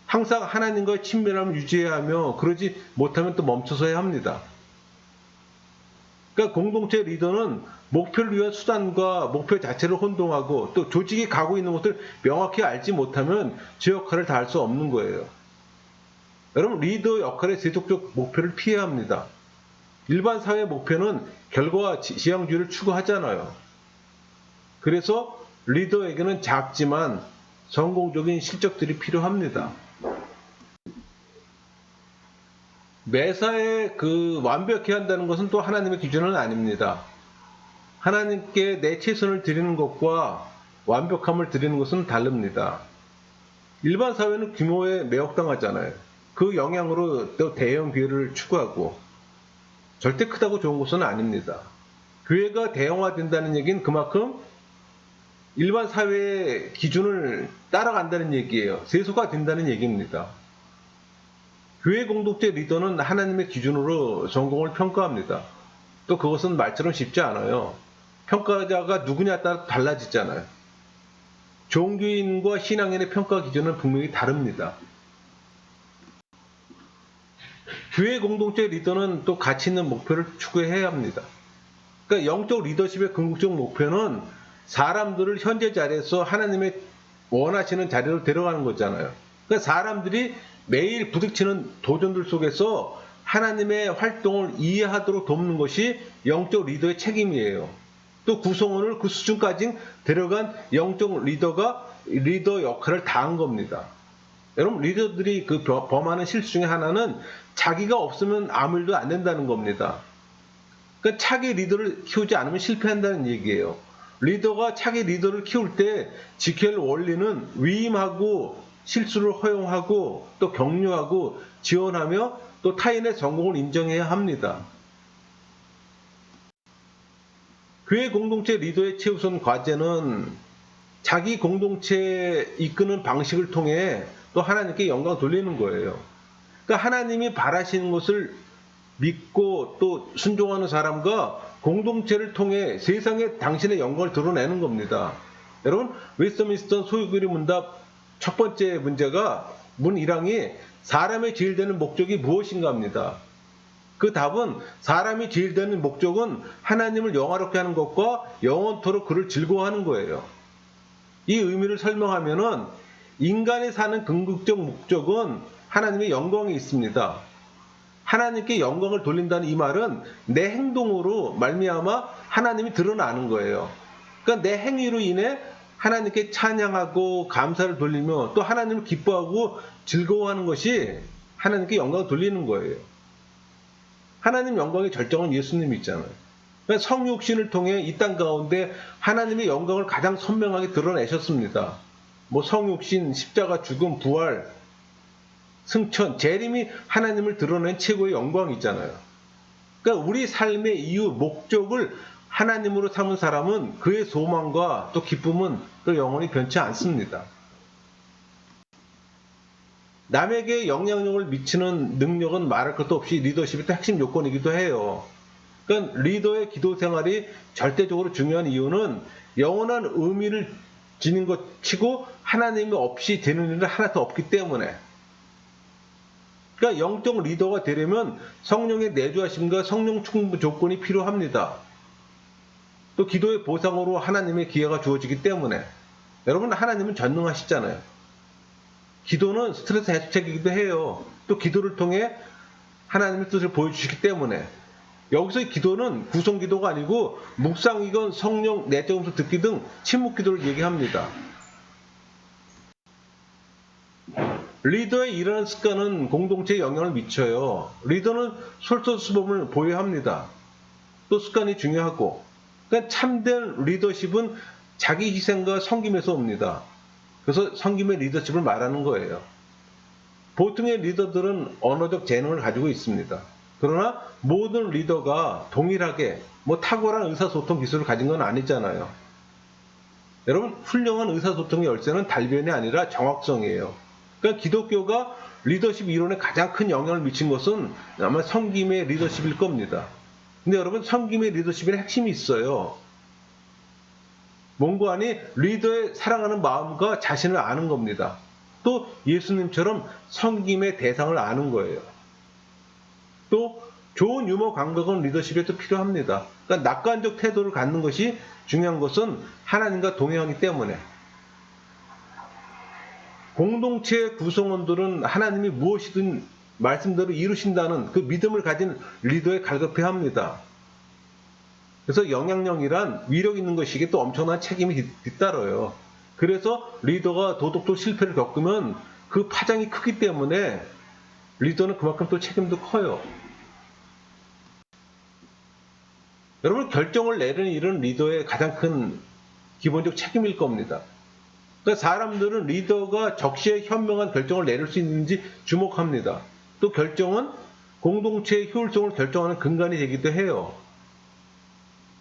항상 하나님과의 친밀함을 유지해야 하며 그러지 못하면 또 멈춰서야 합니다. 그러니까 공동체 리더는 목표를 위한 수단과 목표 자체를 혼동하고 또 조직이 가고 있는 것을 명확히 알지 못하면 제 역할을 다할 수 없는 거예요. 여러분, 리더 역할의 세속적 목표를 피해야 합니다. 일반 사회 목표는 결과와 지향주의를 추구하잖아요. 그래서 리더에게는 작지만 성공적인 실적들이 필요합니다. 매사에 완벽해야 한다는 것은 또 하나님의 기준은 아닙니다. 하나님께 내 최선을 드리는 것과 완벽함을 드리는 것은 다릅니다. 일반 사회는 규모에 매혹당하잖아요. 그 영향으로 또 대형 교회를 추구하고, 절대 크다고 좋은 것은 아닙니다. 교회가 대형화된다는 얘기는 그만큼 일반 사회의 기준을 따라간다는 얘기예요. 세속화된다는 얘기입니다. 교회 공동체 리더는 하나님의 기준으로 성공을 평가합니다. 또 그것은 말처럼 쉽지 않아요. 평가자가 누구냐에 따라 달라지잖아요. 종교인과 신앙인의 평가 기준은 분명히 다릅니다. 교회 공동체 리더는 또 가치 있는 목표를 추구해야 합니다. 그러니까 영적 리더십의 궁극적 목표는 사람들을 현재 자리에서 하나님의 원하시는 자리로 데려가는 거잖아요. 그러니까 사람들이 매일 부딪히는 도전들 속에서 하나님의 활동을 이해하도록 돕는 것이 영적 리더의 책임이에요. 또 구성원을 그 수준까지 데려간 영적 리더가 리더 역할을 다한 겁니다. 여러분, 리더들이 범하는 실수 중에 하나는 자기가 없으면 아무 일도 안 된다는 겁니다. 그러니까 차기 리더를 키우지 않으면 실패한다는 얘기예요. 리더가 차기 리더를 키울 때 지켜야 할 원리는 위임하고 실수를 허용하고 또 격려하고 지원하며 또 타인의 성공을 인정해야 합니다. 교회 공동체 리더의 최우선 과제는 자기 공동체 이끄는 방식을 통해 또 하나님께 영광 돌리는 거예요. 그러니까 하나님이 바라시는 것을 믿고 또 순종하는 사람과 공동체를 통해 세상에 당신의 영광을 드러내는 겁니다. 여러분, 웨스트민스터 소유교리 문답 첫 번째 문제가 문 1항이 사람의 제일 되는 목적이 무엇인가 합니다. 그 답은 사람이 제일 되는 목적은 하나님을 영화롭게 하는 것과 영원토록 그를 즐거워하는 거예요. 이 의미를 설명하면은 인간이 사는 궁극적 목적은 하나님의 영광이 있습니다. 하나님께 영광을 돌린다는 이 말은 내 행동으로 말미암아 하나님이 드러나는 거예요. 그러니까 내 행위로 인해 하나님께 찬양하고 감사를 돌리며 또 하나님을 기뻐하고 즐거워하는 것이 하나님께 영광을 돌리는 거예요. 하나님 영광의 절정은 예수님이 있잖아요. 그러니까 성육신을 통해 이 땅 가운데 하나님의 영광을 가장 선명하게 드러내셨습니다. 뭐 성육신, 십자가, 죽음, 부활, 승천, 재림이 하나님을 드러낸 최고의 영광이잖아요. 그러니까 우리 삶의 이유, 목적을 하나님으로 삼은 사람은 그의 소망과 또 기쁨은 또 영원히 변치 않습니다. 남에게 영향력을 미치는 능력은 말할 것도 없이 리더십의 핵심 요건이기도 해요. 그러니까 리더의 기도 생활이 절대적으로 중요한 이유는 영원한 의미를 지닌 것 치고 하나님이 없이 되는 일은 하나도 없기 때문에. 그러니까 영적 리더가 되려면 성령의 내주하심과 성령 충분 조건이 필요합니다. 또 기도의 보상으로 하나님의 기회가 주어지기 때문에. 여러분, 하나님은 전능하시잖아요. 기도는 스트레스 해소책이기도 해요. 또 기도를 통해 하나님의 뜻을 보여주시기 때문에. 여기서 기도는 구성 기도가 아니고 묵상이건 성령 내적 음성 듣기 등 침묵 기도를 얘기합니다. 리더의 일하는 습관은 공동체에 영향을 미쳐요. 리더는 솔선수범을 보여야 합니다. 또 습관이 중요하고. 그러니까 참된 리더십은 자기 희생과 섬김에서 옵니다. 그래서 섬김의 리더십을 말하는 거예요. 보통의 리더들은 언어적 재능을 가지고 있습니다. 그러나 모든 리더가 동일하게 탁월한 의사소통 기술을 가진 건 아니잖아요. 여러분, 훌륭한 의사소통의 열쇠는 달변이 아니라 정확성이에요. 그러니까 기독교가 리더십 이론에 가장 큰 영향을 미친 것은 아마 섬김의 리더십일 겁니다. 근데 여러분, 섬김의 리더십에는 핵심이 있어요. 뭔가 아니 리더의 사랑하는 마음과 자신을 아는 겁니다. 또 예수님처럼 섬김의 대상을 아는 거예요. 또 좋은 유머 감각은 리더십에 또 필요합니다. 그러니까 낙관적 태도를 갖는 것이 중요한 것은 하나님과 동행하기 때문에. 공동체 구성원들은 하나님이 무엇이든 말씀대로 이루신다는 그 믿음을 가진 리더에 갈급해야 합니다. 그래서 영향력이란 위력 있는 것이기에 또 엄청난 책임이 뒤따라요. 그래서 리더가 도덕적 실패를 겪으면 그 파장이 크기 때문에 리더는 그만큼 또 책임도 커요. 여러분, 결정을 내리는 일은 리더의 가장 큰 기본적 책임일 겁니다. 그러니까 사람들은 리더가 적시에 현명한 결정을 내릴 수 있는지 주목합니다. 또 결정은 공동체의 효율성을 결정하는 근간이 되기도 해요.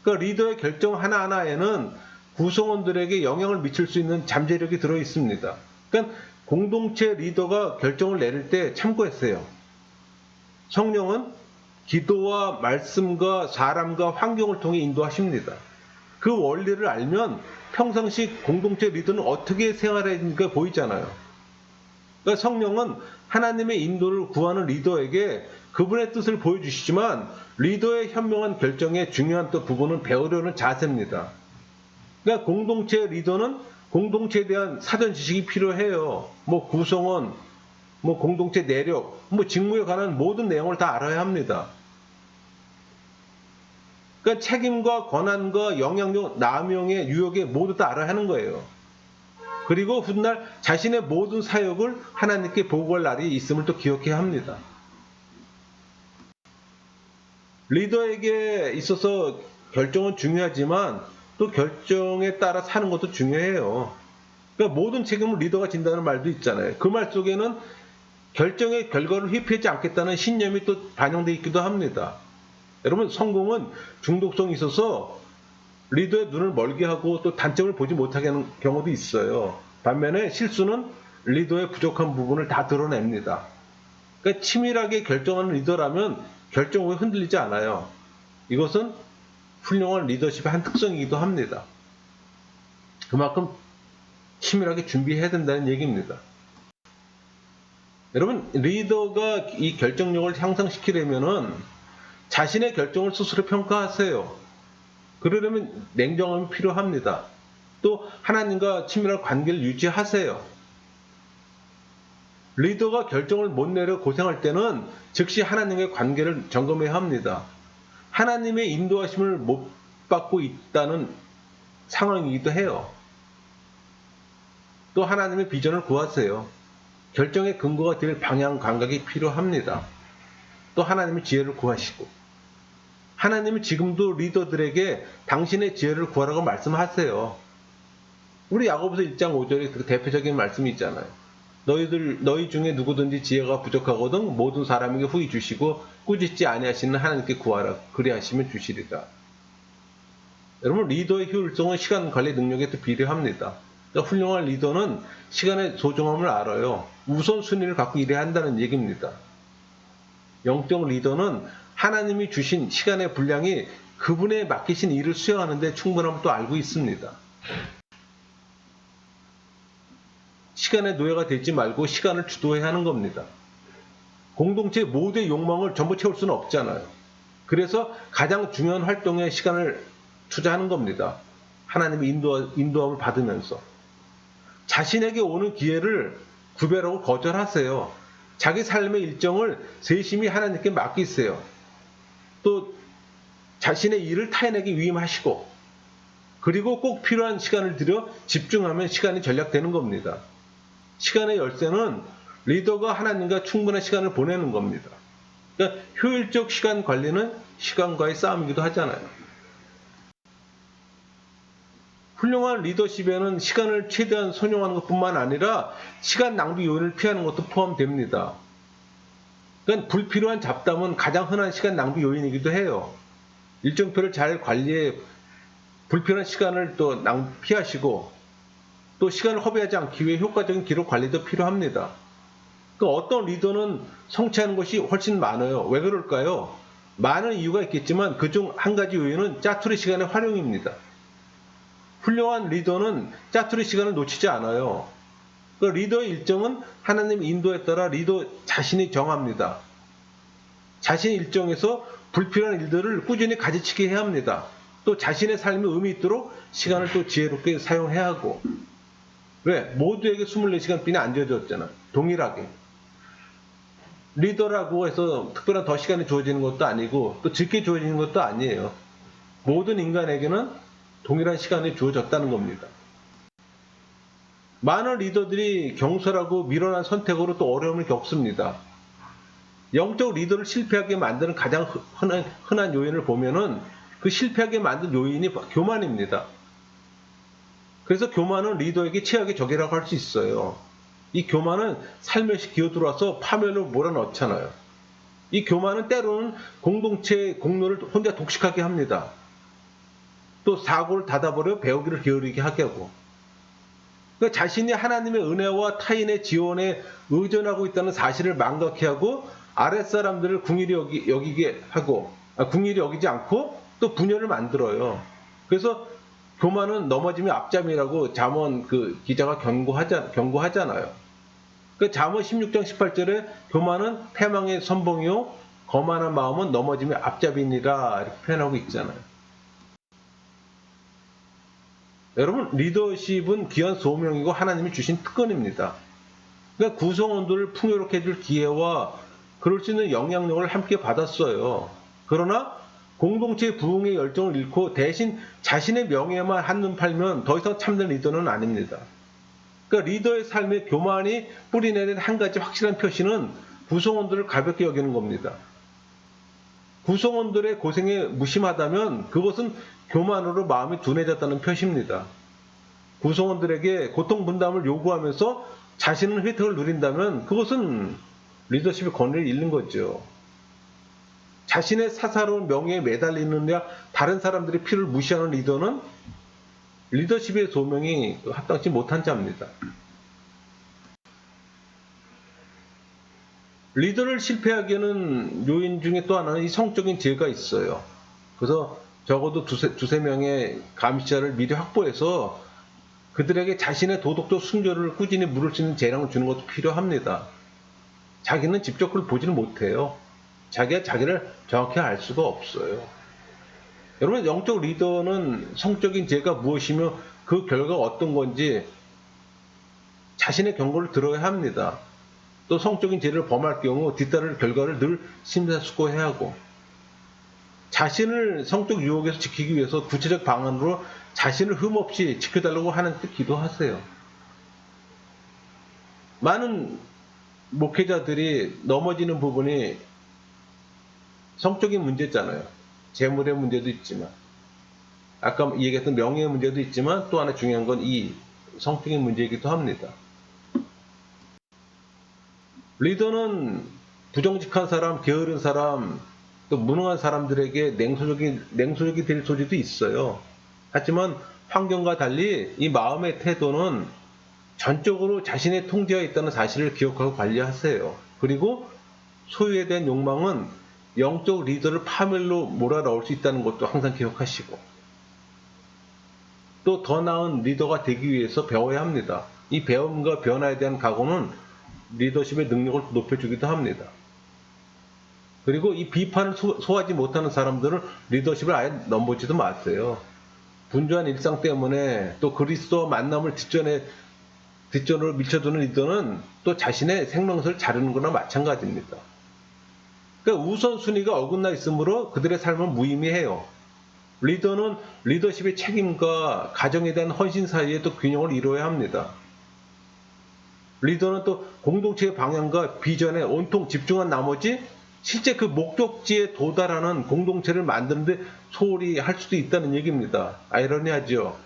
그러니까 리더의 결정 하나하나에는 구성원들에게 영향을 미칠 수 있는 잠재력이 들어 있습니다. 그러니까 공동체 리더가 결정을 내릴 때 참고했어요. 성령은 기도와 말씀과 사람과 환경을 통해 인도하십니다. 그 원리를 알면 평상시 공동체 리더는 어떻게 생활해야 되는가 보이잖아요. 그러니까 성령은 하나님의 인도를 구하는 리더에게 그분의 뜻을 보여주시지만 리더의 현명한 결정의 중요한 또 부분은 배우려는 자세입니다. 그러니까 공동체 리더는 공동체에 대한 사전 지식이 필요해요. 구성원, 공동체 내력, 직무에 관한 모든 내용을 다 알아야 합니다. 그러니까 책임과 권한과 영향력, 남용의 유혹에 모두 다 알아야 하는 거예요. 그리고 훗날 자신의 모든 사역을 하나님께 보고할 날이 있음을 또 기억해야 합니다. 리더에게 있어서 결정은 중요하지만 또 결정에 따라 사는 것도 중요해요. 그러니까 모든 책임을 리더가 진다는 말도 있잖아요. 그 말 속에는 결정의 결과를 회피하지 않겠다는 신념이 또 반영되어 있기도 합니다. 여러분, 성공은 중독성이 있어서 리더의 눈을 멀게 하고 또 단점을 보지 못하게 하는 경우도 있어요. 반면에 실수는 리더의 부족한 부분을 다 드러냅니다. 그러니까 치밀하게 결정하는 리더라면 결정 후에 흔들리지 않아요. 이것은 훌륭한 리더십의 한 특성이기도 합니다. 그만큼 치밀하게 준비해야 된다는 얘기입니다. 여러분, 리더가 이 결정력을 향상시키려면은 자신의 결정을 스스로 평가하세요. 그러려면 냉정함이 필요합니다. 또 하나님과 친밀한 관계를 유지하세요. 리더가 결정을 못 내려 고생할 때는 즉시 하나님의 관계를 점검해야 합니다. 하나님의 인도하심을 못 받고 있다는 상황이기도 해요. 또 하나님의 비전을 구하세요. 결정의 근거가 될 방향 감각이 필요합니다. 또 하나님의 지혜를 구하시고, 하나님은 지금도 리더들에게 당신의 지혜를 구하라고 말씀하세요. 우리 야고보서 1장 5절에 그 대표적인 말씀이 있잖아요. 너희 중에 누구든지 지혜가 부족하거든 모든 사람에게 후히 주시고 꾸짖지 아니하시는 하나님께 구하라. 그리하시면 주시리라. 여러분, 리더의 효율성은 시간 관리 능력에 또 비례합니다. 그러니까 훌륭한 리더는 시간의 소중함을 알아요. 우선순위를 갖고 일해야 한다는 얘기입니다. 영적 리더는 하나님이 주신 시간의 분량이 그분의 맡기신 일을 수행하는 데 충분함을 또 알고 있습니다. 시간의 노예가 되지 말고 시간을 주도해야 하는 겁니다. 공동체 모두의 욕망을 전부 채울 수는 없잖아요. 그래서 가장 중요한 활동에 시간을 투자하는 겁니다. 하나님의 인도함을 받으면서. 자신에게 오는 기회를 구별하고 거절하세요. 자기 삶의 일정을 세심히 하나님께 맡기세요. 또 자신의 일을 타인에게 위임하시고, 그리고 꼭 필요한 시간을 들여 집중하면 시간이 전략되는 겁니다. 시간의 열쇠는 리더가 하나님과 충분한 시간을 보내는 겁니다. 그러니까 효율적 시간 관리는 시간과의 싸움이기도 하잖아요. 훌륭한 리더십에는 시간을 최대한 선용하는 것뿐만 아니라 시간 낭비 요인을 피하는 것도 포함됩니다. 그러니까 불필요한 잡담은 가장 흔한 시간 낭비 요인이기도 해요. 일정표를 잘 관리해 불필요한 시간을 또 피하시고, 또 시간을 허비하지 않기 위해 효과적인 기록 관리도 필요합니다. 그러니까 어떤 리더는 성취하는 것이 훨씬 많아요. 왜 그럴까요? 많은 이유가 있겠지만 그중 한 가지 요인은 짜투리 시간의 활용입니다. 훌륭한 리더는 짜투리 시간을 놓치지 않아요. 그 리더의 일정은 하나님 인도에 따라 리더 자신이 정합니다. 자신의 일정에서 불필요한 일들을 꾸준히 가지치게 해야 합니다. 또 자신의 삶에 의미 있도록 시간을 또 지혜롭게 사용해야 하고. 왜? 모두에게 24시간뿐이 안 주어졌잖아. 동일하게. 리더라고 해서 특별한 더 시간이 주어지는 것도 아니고 또 적게 주어지는 것도 아니에요. 모든 인간에게는 동일한 시간이 주어졌다는 겁니다. 많은 리더들이 경솔하고 미련한 선택으로 또 어려움을 겪습니다. 영적 리더를 실패하게 만드는 가장 흔한 요인을 보면은 그 실패하게 만든 요인이 교만입니다. 그래서 교만은 리더에게 최악의 적이라고 할 수 있어요. 이 교만은 살며시 기어들어와서 파멸로 몰아넣잖아요. 이 교만은 때로는 공동체의 공로를 혼자 독식하게 합니다. 또 사고를 닫아버려 배우기를 게으르게 하게 하고. 그러니까 자신이 하나님의 은혜와 타인의 지원에 의존하고 있다는 사실을 망각해 하고 아랫사람들을 궁일이 여기게 하고, 궁일이 여기지 않고 또 분열을 만들어요. 그래서 교만은 넘어지면 앞잠이라고 잠언 그 기자가 경고하잖아요. 그 잠언 16장 18절에 교만은 패망의 선봉이요 거만한 마음은 넘어지면 앞잡이니라 이렇게 표현하고 있잖아요. 여러분, 리더십은 귀한 소명이고 하나님이 주신 특권입니다. 그러니까 구성원들을 풍요롭게 해줄 기회와 그럴 수 있는 영향력을 함께 받았어요. 그러나 공동체의 부흥의 열정을 잃고 대신 자신의 명예만 한눈 팔면 더 이상 참된 리더는 아닙니다. 그러니까 리더의 삶에 교만이 뿌리내린 한 가지 확실한 표시는 구성원들을 가볍게 여기는 겁니다. 구성원들의 고생에 무심하다면 그것은 교만으로 마음이 둔해졌다는 표시입니다. 구성원들에게 고통 분담을 요구하면서 자신은 혜택을 누린다면 그것은 리더십의 권위를 잃는 거죠. 자신의 사사로운 명예에 매달리느냐 다른 사람들의 피를 무시하는 리더는 리더십의 소명이 합당치 못한 자입니다. 리더를 실패하게는 요인 중에 또 하나는 이 성적인 지혜가 있어요. 그래서 적어도 두세 명의 감시자를 미리 확보해서 그들에게 자신의 도덕적 순결을 꾸준히 물을 수 있는 재량을 주는 것도 필요합니다. 자기는 직접 그걸 보지는 못해요. 자기가 자기를 정확히 알 수가 없어요. 여러분, 영적 리더는 성적인 지혜가 무엇이며 그 결과가 어떤 건지 자신의 경고를 들어야 합니다. 또 성적인 지혜를 범할 경우 뒤따를 결과를 늘 심사숙고해야 하고, 자신을 성적 유혹에서 지키기 위해서 구체적 방안으로 자신을 흠없이 지켜달라고 하는 때 기도하세요. 많은 목회자들이 넘어지는 부분이 성적인 문제잖아요. 재물의 문제도 있지만, 아까 얘기했던 명예의 문제도 있지만, 또 하나 중요한 건 이 성적인 문제이기도 합니다. 리더는 부정직한 사람, 게으른 사람, 또 무능한 사람들에게 냉소적이 될 소지도 있어요. 하지만 환경과 달리 이 마음의 태도는 전적으로 자신의 통제하에 있다는 사실을 기억하고 관리하세요. 그리고 소유에 대한 욕망은 영적 리더를 파멸로 몰아넣을 수 있다는 것도 항상 기억하시고, 또 더 나은 리더가 되기 위해서 배워야 합니다. 이 배움과 변화에 대한 각오는 리더십의 능력을 높여주기도 합니다. 그리고 이 비판을 소화하지 못하는 사람들은 리더십을 아예 넘보지도 마세요. 분주한 일상 때문에 또 그리스도와 만남을 뒷전으로 밀쳐두는 리더는 또 자신의 생명선을 자르는 거나 마찬가지입니다. 그러니까 우선순위가 어긋나 있으므로 그들의 삶은 무의미해요. 리더는 리더십의 책임과 가정에 대한 헌신 사이에 또 균형을 이루어야 합니다. 리더는 또 공동체의 방향과 비전에 온통 집중한 나머지 실제 그 목적지에 도달하는 공동체를 만드는데 소홀히 할 수도 있다는 얘기입니다. 아이러니하죠.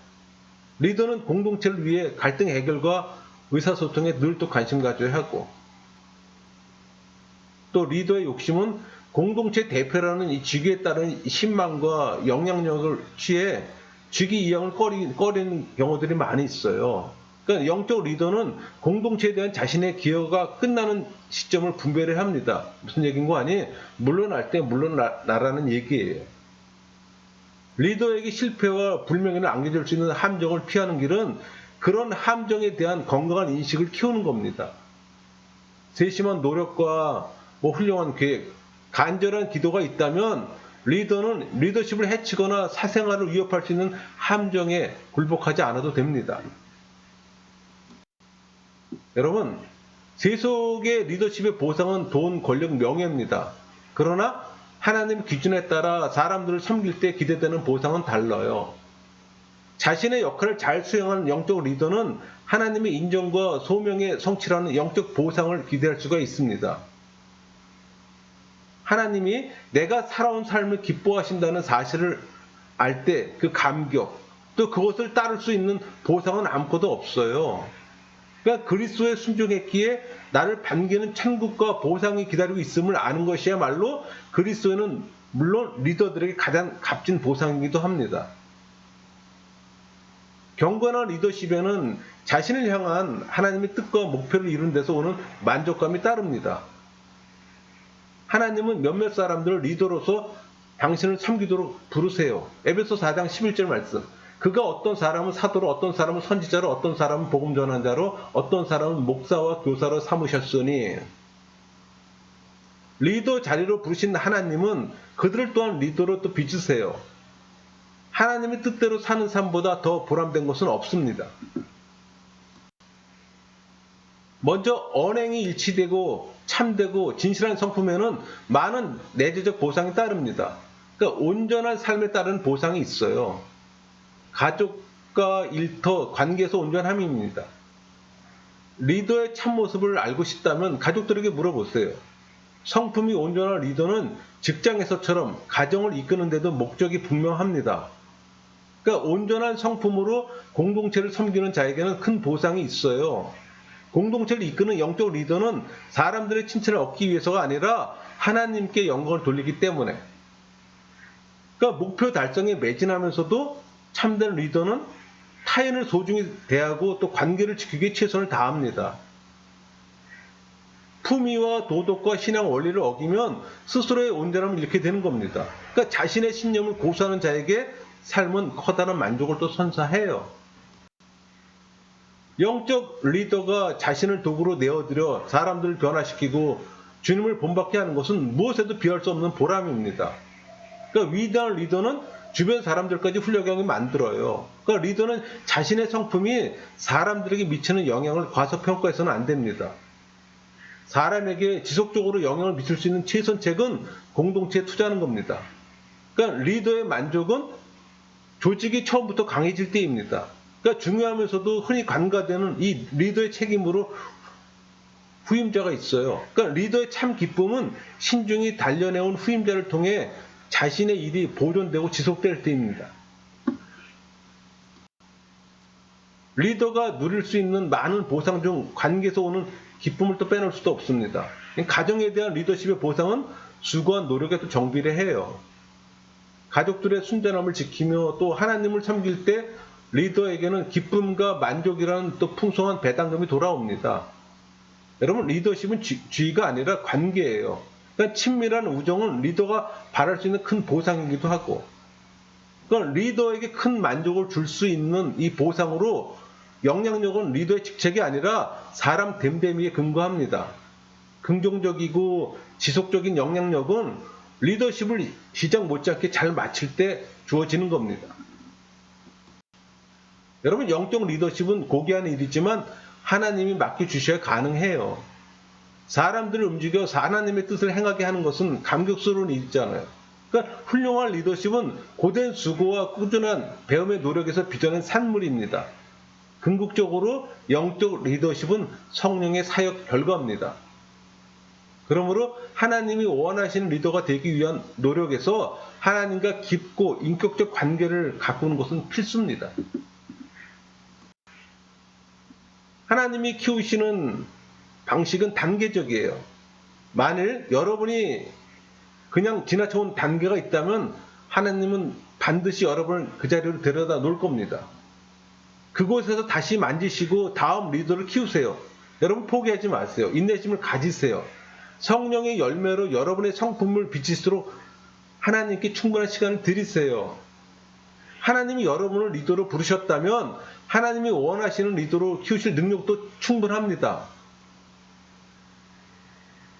리더는 공동체를 위해 갈등 해결과 의사소통에 늘 또 관심 가져야 하고, 또 리더의 욕심은 공동체 대표라는 이 직위에 따른 신망과 영향력을 취해 직위 이양을 꺼리는 경우들이 많이 있어요. 그러니까 영적 리더는 공동체에 대한 자신의 기여가 끝나는 시점을 분별해야 합니다. 무슨 얘기인 거 아니? 물러날 때 물러나라는 얘기예요. 리더에게 실패와 불명예를 안겨줄 수 있는 함정을 피하는 길은 그런 함정에 대한 건강한 인식을 키우는 겁니다. 세심한 노력과 훌륭한 계획, 간절한 기도가 있다면 리더는 리더십을 해치거나 사생활을 위협할 수 있는 함정에 굴복하지 않아도 됩니다. 여러분, 세속의 리더십의 보상은 돈, 권력, 명예입니다. 그러나 하나님의 기준에 따라 사람들을 섬길 때 기대되는 보상은 달라요. 자신의 역할을 잘 수행하는 영적 리더는 하나님의 인정과 소명의 성취라는 영적 보상을 기대할 수가 있습니다. 하나님이 내가 살아온 삶을 기뻐하신다는 사실을 알 때 그 감격, 또 그것을 따를 수 있는 보상은 아무것도 없어요. 그러니까 그리스도에 순종했기에 나를 반기는 천국과 보상이 기다리고 있음을 아는 것이야말로 그리스도는 물론 리더들에게 가장 값진 보상이기도 합니다. 경건한 리더십에는 자신을 향한 하나님의 뜻과 목표를 이루는 데서 오는 만족감이 따릅니다. 하나님은 몇몇 사람들을 리더로서 당신을 섬기도록 부르세요. 에베소 4장 11절 말씀. 그가 어떤 사람은 사도로, 어떤 사람은 선지자로, 어떤 사람은 복음 전환자로, 어떤 사람은 목사와 교사로 삼으셨으니, 리더 자리로 부르신 하나님은 그들을 또한 리더로 또 빚으세요. 하나님의 뜻대로 사는 삶보다 더 보람된 것은 없습니다. 먼저 언행이 일치되고 참되고 진실한 성품에는 많은 내재적 보상이 따릅니다. 그러니까 온전한 삶에 따른 보상이 있어요. 가족과 일터, 관계에서 온전함입니다. 리더의 참모습을 알고 싶다면 가족들에게 물어보세요. 성품이 온전한 리더는 직장에서처럼 가정을 이끄는데도 목적이 분명합니다. 그러니까 온전한 성품으로 공동체를 섬기는 자에게는 큰 보상이 있어요. 공동체를 이끄는 영적 리더는 사람들의 칭찬을 얻기 위해서가 아니라 하나님께 영광을 돌리기 때문에. 그러니까 목표 달성에 매진하면서도 참된 리더는 타인을 소중히 대하고 또 관계를 지키기 위해 최선을 다합니다. 품위와 도덕과 신앙 원리를 어기면 스스로의 온전함을 잃게 되는 겁니다. 그러니까 자신의 신념을 고수하는 자에게 삶은 커다란 만족을 또 선사해요. 영적 리더가 자신을 도구로 내어드려 사람들을 변화시키고 주님을 본받게 하는 것은 무엇에도 비할 수 없는 보람입니다. 그러니까 위대한 리더는 주변 사람들까지 훌륭하게 만들어요. 그러니까 리더는 자신의 성품이 사람들에게 미치는 영향을 과소평가해서는 안 됩니다. 사람에게 지속적으로 영향을 미칠 수 있는 최선책은 공동체에 투자하는 겁니다. 그러니까 리더의 만족은 조직이 처음부터 강해질 때입니다. 그러니까 중요하면서도 흔히 간과되는 이 리더의 책임으로 후임자가 있어요. 그러니까 리더의 참 기쁨은 신중히 단련해온 후임자를 통해 자신의 일이 보존되고 지속될 때입니다. 리더가 누릴 수 있는 많은 보상 중 관계에서 오는 기쁨을 또 빼놓을 수도 없습니다. 가정에 대한 리더십의 보상은 수고한 노력에 또 정비례해요. 가족들의 순전함을 지키며 또 하나님을 섬길 때 리더에게는 기쁨과 만족이라는 또 풍성한 배당금이 돌아옵니다. 여러분, 리더십은 지위가 아니라 관계예요. 그러니까 친밀한 우정은 리더가 바랄 수 있는 큰 보상이기도 하고, 그러니까 리더에게 큰 만족을 줄 수 있는 이 보상으로 영향력은 리더의 직책이 아니라 사람 됨됨이에 근거합니다. 긍정적이고 지속적인 영향력은 리더십을 시작 못지않게 잘 마칠 때 주어지는 겁니다. 여러분, 영적 리더십은 고귀한 일이지만 하나님이 맡겨주셔야 가능해요. 사람들을 움직여 하나님의 뜻을 행하게 하는 것은 감격스러운 일이잖아요. 그러니까 훌륭한 리더십은 고된 수고와 꾸준한 배움의 노력에서 빚어낸 산물입니다. 궁극적으로 영적 리더십은 성령의 사역 결과입니다. 그러므로 하나님이 원하시는 리더가 되기 위한 노력에서 하나님과 깊고 인격적 관계를 가꾸는 것은 필수입니다. 하나님이 키우시는 방식은 단계적이에요. 만일 여러분이 그냥 지나쳐온 단계가 있다면 하나님은 반드시 여러분을 그 자리로 데려다 놓을 겁니다. 그곳에서 다시 만지시고 다음 리더를 키우세요. 여러분, 포기하지 마세요. 인내심을 가지세요. 성령의 열매로 여러분의 성품을 비치도록 하나님께 충분한 시간을 드리세요. 하나님이 여러분을 리더로 부르셨다면 하나님이 원하시는 리더로 키우실 능력도 충분합니다.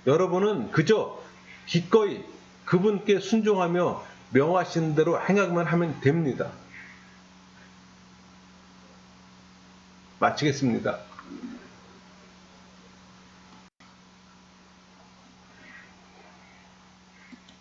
여러분은 그저 기꺼이 그분께 순종하며 명하시는 대로 행하기만 하면 됩니다. 마치겠습니다.